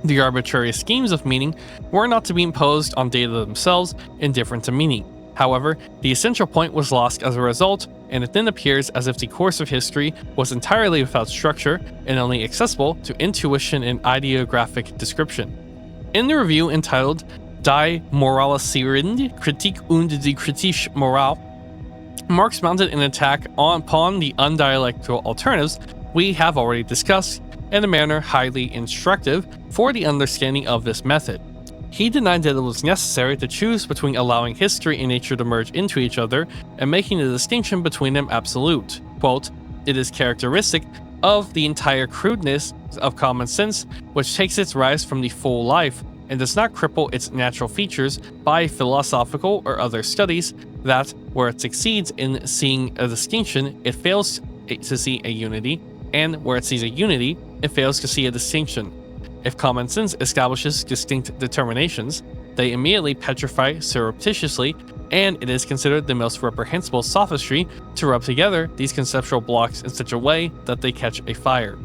The arbitrary schemes of meaning were not to be imposed on data themselves indifferent to meaning. However, the essential point was lost as a result, and it then appears as if the course of history was entirely without structure and only accessible to intuition and ideographic description. In the review entitled Die Moralisierende Kritik und die Kritische Moral, Marx mounted an attack upon the undialectical alternatives we have already discussed in a manner highly instructive for the understanding of this method. He denied that it was necessary to choose between allowing history and nature to merge into each other and making the distinction between them absolute. Quote, "It is characteristic of the entire crudeness of common sense, which takes its rise from the full life and does not cripple its natural features by philosophical or other studies, that, where it succeeds in seeing a distinction, it fails to see a unity, and where it sees a unity, it fails to see a distinction. If common sense establishes distinct determinations, they immediately petrify surreptitiously, and it is considered the most reprehensible sophistry to rub together these conceptual blocks in such a way that they catch a fire."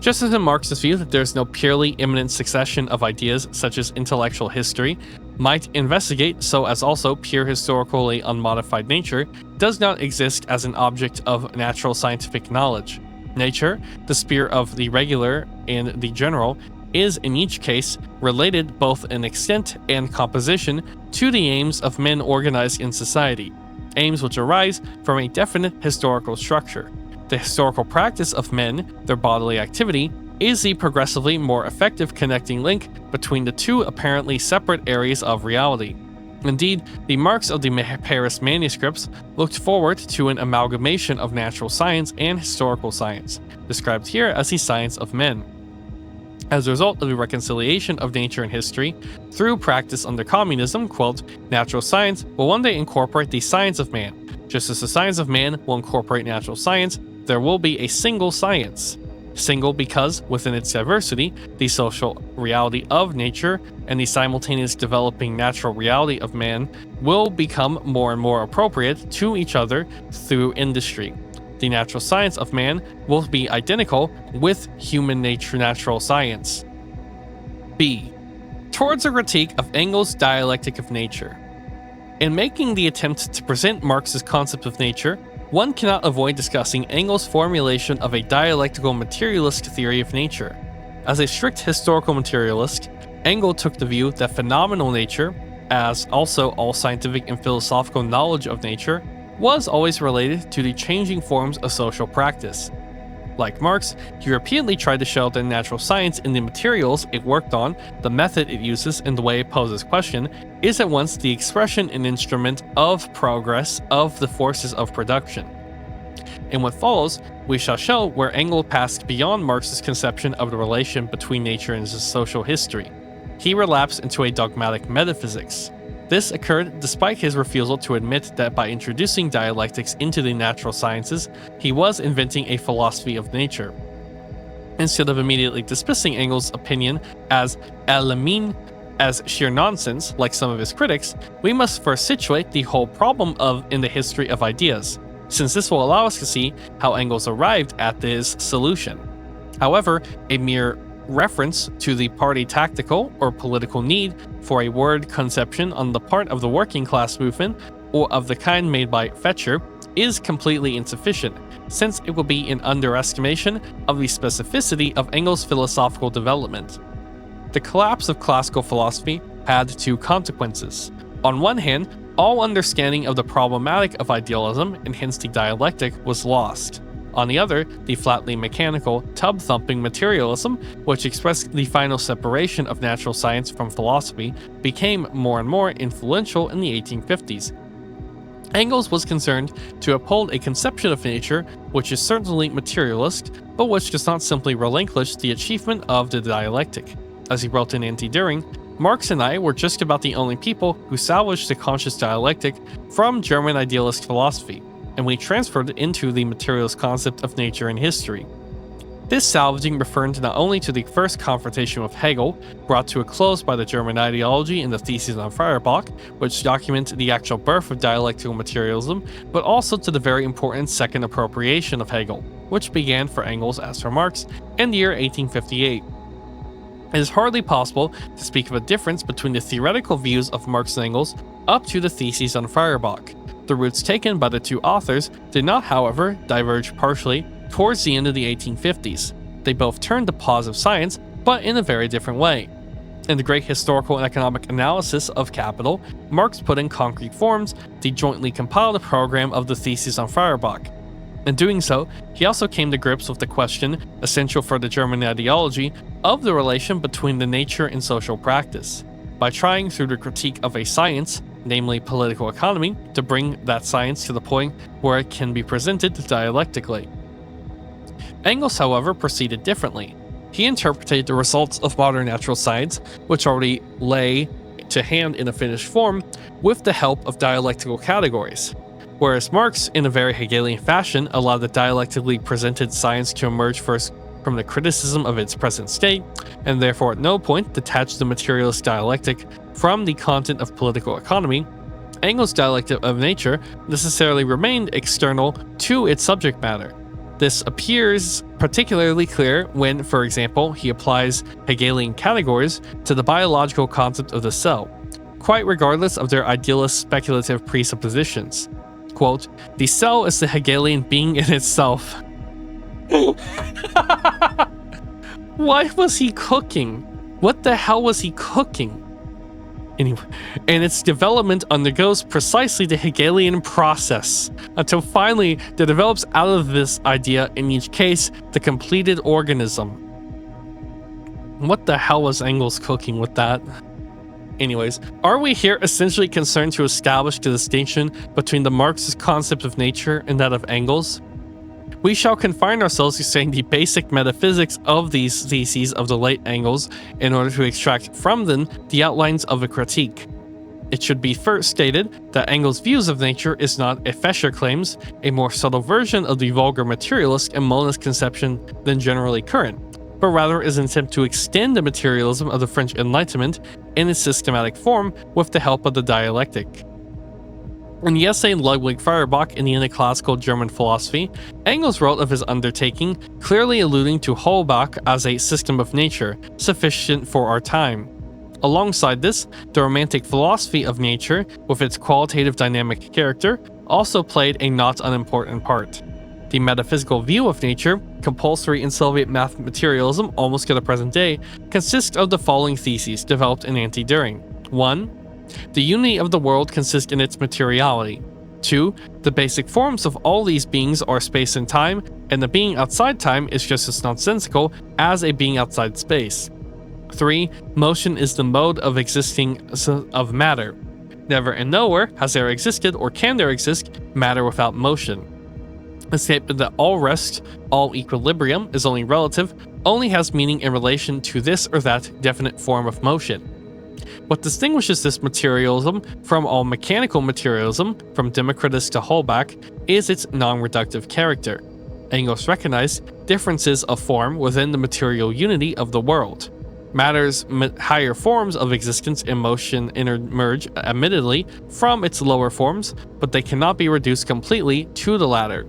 Just as in Marx's view that there is no purely immanent succession of ideas such as intellectual history might investigate, so as also pure historically unmodified nature does not exist as an object of natural scientific knowledge. Nature, the sphere of the regular and the general, is in each case related both in extent and composition to the aims of men organized in society, aims which arise from a definite historical structure. The historical practice of men, their bodily activity, is the progressively more effective connecting link between the two apparently separate areas of reality. Indeed, the Marx of the Paris manuscripts looked forward to an amalgamation of natural science and historical science, described here as the science of men. As a result of the reconciliation of nature and history, through practice under communism, quote, "Natural science will one day incorporate the science of man. Just as the science of man will incorporate natural science, there will be a single science. Single because, within its diversity, the social reality of nature and the simultaneous developing natural reality of man will become more and more appropriate to each other through industry. The natural science of man will be identical with human nature natural science." B. Towards a critique of Engels' dialectic of nature. In making the attempt to present Marx's concept of nature, one cannot avoid discussing Engels' formulation of a dialectical materialist theory of nature. As a strict historical materialist, Engels took the view that phenomenal nature, as also all scientific and philosophical knowledge of nature, was always related to the changing forms of social practice. Like Marx, he repeatedly tried to show that natural science in the materials it worked on, the method it uses, and the way it poses question, is at once the expression and instrument of progress of the forces of production. In what follows, we shall show where Engels passed beyond Marx's conception of the relation between nature and his social history. He relapsed into a dogmatic metaphysics. This occurred despite his refusal to admit that by introducing dialectics into the natural sciences, he was inventing a philosophy of nature. Instead of immediately dismissing Engels' opinion as "alamine," as sheer nonsense, like some of his critics, we must first situate the whole problem in the history of ideas, since this will allow us to see how Engels arrived at this solution. However, a mere reference to the party tactical or political need for a word conception on the part of the working class movement, or of the kind made by Fetcher, is completely insufficient, since it will be an underestimation of the specificity of Engels' philosophical development. The collapse of classical philosophy had two consequences. On one hand, all understanding of the problematic of idealism, and hence the dialectic, was lost. On the other, the flatly mechanical, tub-thumping materialism, which expressed the final separation of natural science from philosophy, became more and more influential in the 1850s. Engels was concerned to uphold a conception of nature which is certainly materialist, but which does not simply relinquish the achievement of the dialectic. As he wrote in Anti-Düring, Marx and I were just about the only people who salvaged the conscious dialectic from German idealist philosophy, and we transferred it into the materialist concept of nature and history. This salvaging referred not only to the first confrontation with Hegel, brought to a close by the German ideology in the Theses on Feuerbach, which document the actual birth of dialectical materialism, but also to the very important second appropriation of Hegel, which began for Engels as for Marx in the year 1858. It is hardly possible to speak of a difference between the theoretical views of Marx and Engels up to the Theses on Feuerbach. The routes taken by the two authors did not, however, diverge partially towards the end of the 1850s. They both turned to positive science, but in a very different way. In the great historical and economic analysis of Capital, Marx put in concrete forms the jointly compiled program of the Theses on Feuerbach. In doing so, he also came to grips with the question, essential for the German ideology, of the relation between the nature and social practice, by trying through the critique of a science, namely political economy, to bring that science to the point where it can be presented dialectically. Engels, however, proceeded differently. He interpreted the results of modern natural science, which already lay to hand in a finished form, with the help of dialectical categories. Whereas Marx, in a very Hegelian fashion, allowed the dialectically presented science to emerge first from the criticism of its present state, and therefore at no point detached the materialist dialectic from the content of political economy, Engels' dialectic of nature necessarily remained external to its subject matter. This appears particularly clear when, for example, he applies Hegelian categories to the biological concept of the cell, quite regardless of their idealist speculative presuppositions. Quote, "The cell is the Hegelian being in itself." What was he cooking? What the hell was he cooking? Anyway, and its development undergoes precisely the Hegelian process, until finally there develops out of this idea, in each case, the completed organism. What the hell was Engels cooking with that? Anyways, are we here essentially concerned to establish the distinction between the Marxist concept of nature and that of Engels? We shall confine ourselves to saying the basic metaphysics of these theses of the late Engels in order to extract from them the outlines of a critique. It should be first stated that Engels' views of nature is not, as Fescher claims, a more subtle version of the vulgar materialist and monist conception than generally current, but rather is an attempt to extend the materialism of the French Enlightenment in its systematic form with the help of the dialectic. In the essay Ludwig Feuerbach in the End of Classical German Philosophy, Engels wrote of his undertaking, clearly alluding to Holbach as a system of nature, sufficient for our time. Alongside this, the romantic philosophy of nature, with its qualitative dynamic character, also played a not unimportant part. The metaphysical view of nature, compulsory in Soviet math materialism almost to the present day, consists of the following theses developed in Anti-Düring. 1. The unity of the world consists in its materiality. 2. The basic forms of all these beings are space and time, and the being outside time is just as nonsensical as a being outside space. 3. Motion is the mode of existing of matter. Never and nowhere has there existed or can there exist matter without motion. The statement that all rest, all equilibrium is only relative, only has meaning in relation to this or that definite form of motion. What distinguishes this materialism from all mechanical materialism, from Democritus to Holbach, is its non-reductive character. Engels recognized differences of form within the material unity of the world. Matter's higher forms of existence and motion emerge, admittedly, from its lower forms, but they cannot be reduced completely to the latter.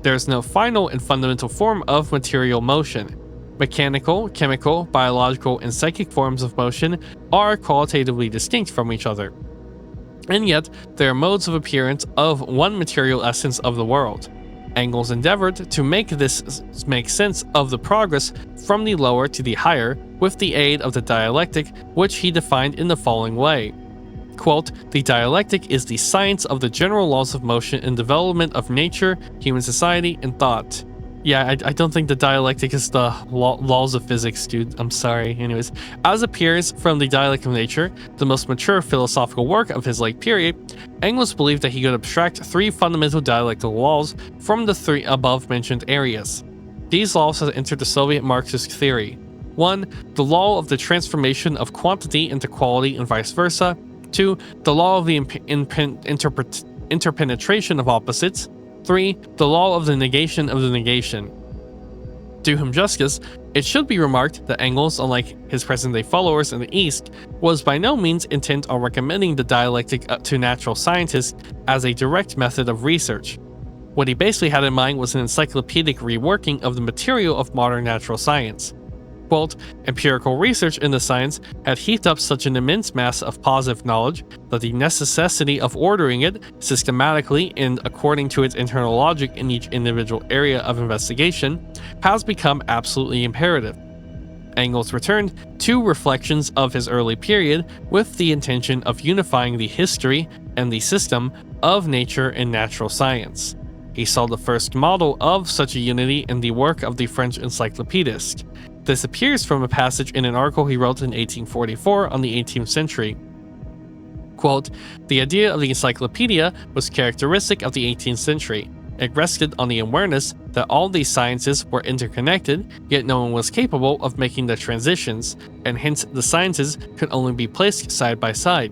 There is no final and fundamental form of material motion. Mechanical, chemical, biological, and psychic forms of motion are qualitatively distinct from each other. And yet, they are modes of appearance of one material essence of the world. Engels endeavored to make this make sense of the progress from the lower to the higher with the aid of the dialectic, which he defined in the following way. Quote, "The dialectic is the science of the general laws of motion and development of nature, human society, and thought." Yeah, I don't think the dialectic is the laws of physics, dude. I'm sorry. Anyways, as appears from the Dialectic of Nature, the most mature philosophical work of his late period, Engels believed that he could abstract three fundamental dialectical laws from the three above-mentioned areas. These laws have entered the Soviet Marxist theory. 1. The law of the transformation of quantity into quality and vice versa. 2. The law of the interpenetration of opposites. 3. The law of the negation of the negation. Do him justice, it should be remarked that Engels, unlike his present-day followers in the East, was by no means intent on recommending the dialectic to natural scientists as a direct method of research. What he basically had in mind was an encyclopedic reworking of the material of modern natural science. Quote, empirical research in the science had heaped up such an immense mass of positive knowledge that the necessity of ordering it systematically and according to its internal logic in each individual area of investigation has become absolutely imperative. Engels returned to reflections of his early period with the intention of unifying the history and the system of nature and natural science. He saw the first model of such a unity in the work of the French encyclopedist. This appears from a passage in an article he wrote in 1844 on the 18th century. Quote, the idea of the encyclopedia was characteristic of the 18th century. It rested on the awareness that all these sciences were interconnected, yet no one was capable of making the transitions, and hence the sciences could only be placed side by side.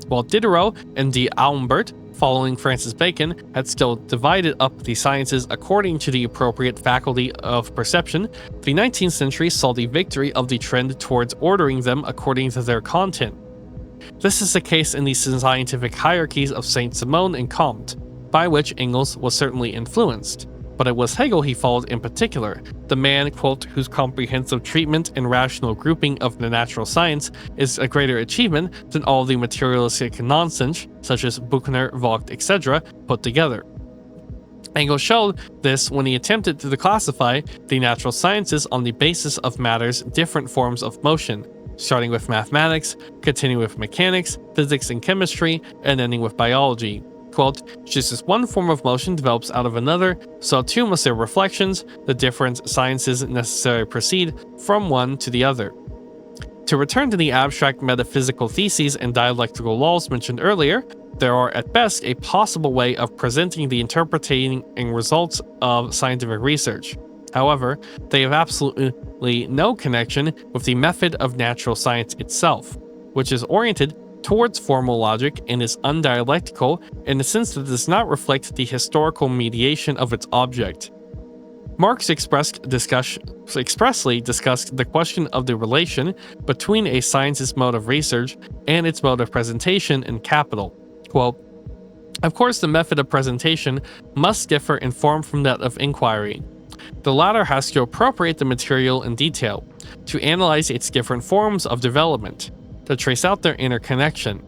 While Diderot and D'Alembert, following Francis Bacon, had still divided up the sciences according to the appropriate faculty of perception, the 19th century saw the victory of the trend towards ordering them according to their content. This is the case in the scientific hierarchies of Saint-Simon and Comte, by which Engels was certainly influenced, but it was Hegel he followed in particular, the man, quote, whose comprehensive treatment and rational grouping of the natural science is a greater achievement than all the materialistic nonsense, such as Buchner, Vogt, etc., put together. Engels showed this when he attempted to classify the natural sciences on the basis of matter's different forms of motion, starting with mathematics, continuing with mechanics, physics and chemistry, and ending with biology. Quote, just as one form of motion develops out of another, so too must their reflections, the different sciences necessarily proceed from one to the other. To return to the abstract metaphysical theses and dialectical laws mentioned earlier, there are at best a possible way of presenting the interpreting results of scientific research. However, they have absolutely no connection with the method of natural science itself, which is oriented towards formal logic and is undialectical in the sense that it does not reflect the historical mediation of its object. Marx expressly discussed the question of the relation between a science's mode of research and its mode of presentation in Capital. Quote, of course, the method of presentation must differ in form from that of inquiry. The latter has to appropriate the material in detail, to analyze its different forms of development, to trace out their interconnection.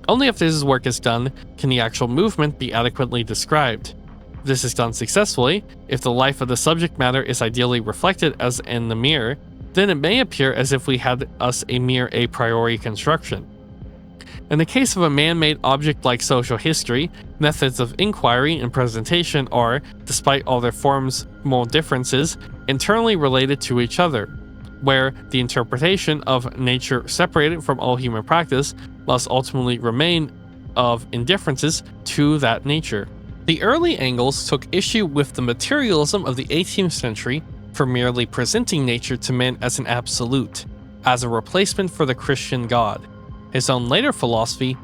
Only if this work is done can the actual movement be adequately described. If this is done successfully, if the life of the subject matter is ideally reflected as in the mirror, then it may appear as if we had us a mere a priori construction. In the case of a man-made object like social history, methods of inquiry and presentation are, despite all their formal differences, internally related to each other, where the interpretation of nature separated from all human practice must ultimately remain of indifferences to that nature. The early Engels took issue with the materialism of the 18th century for merely presenting nature to men as an absolute, as a replacement for the Christian God. His own later philosophy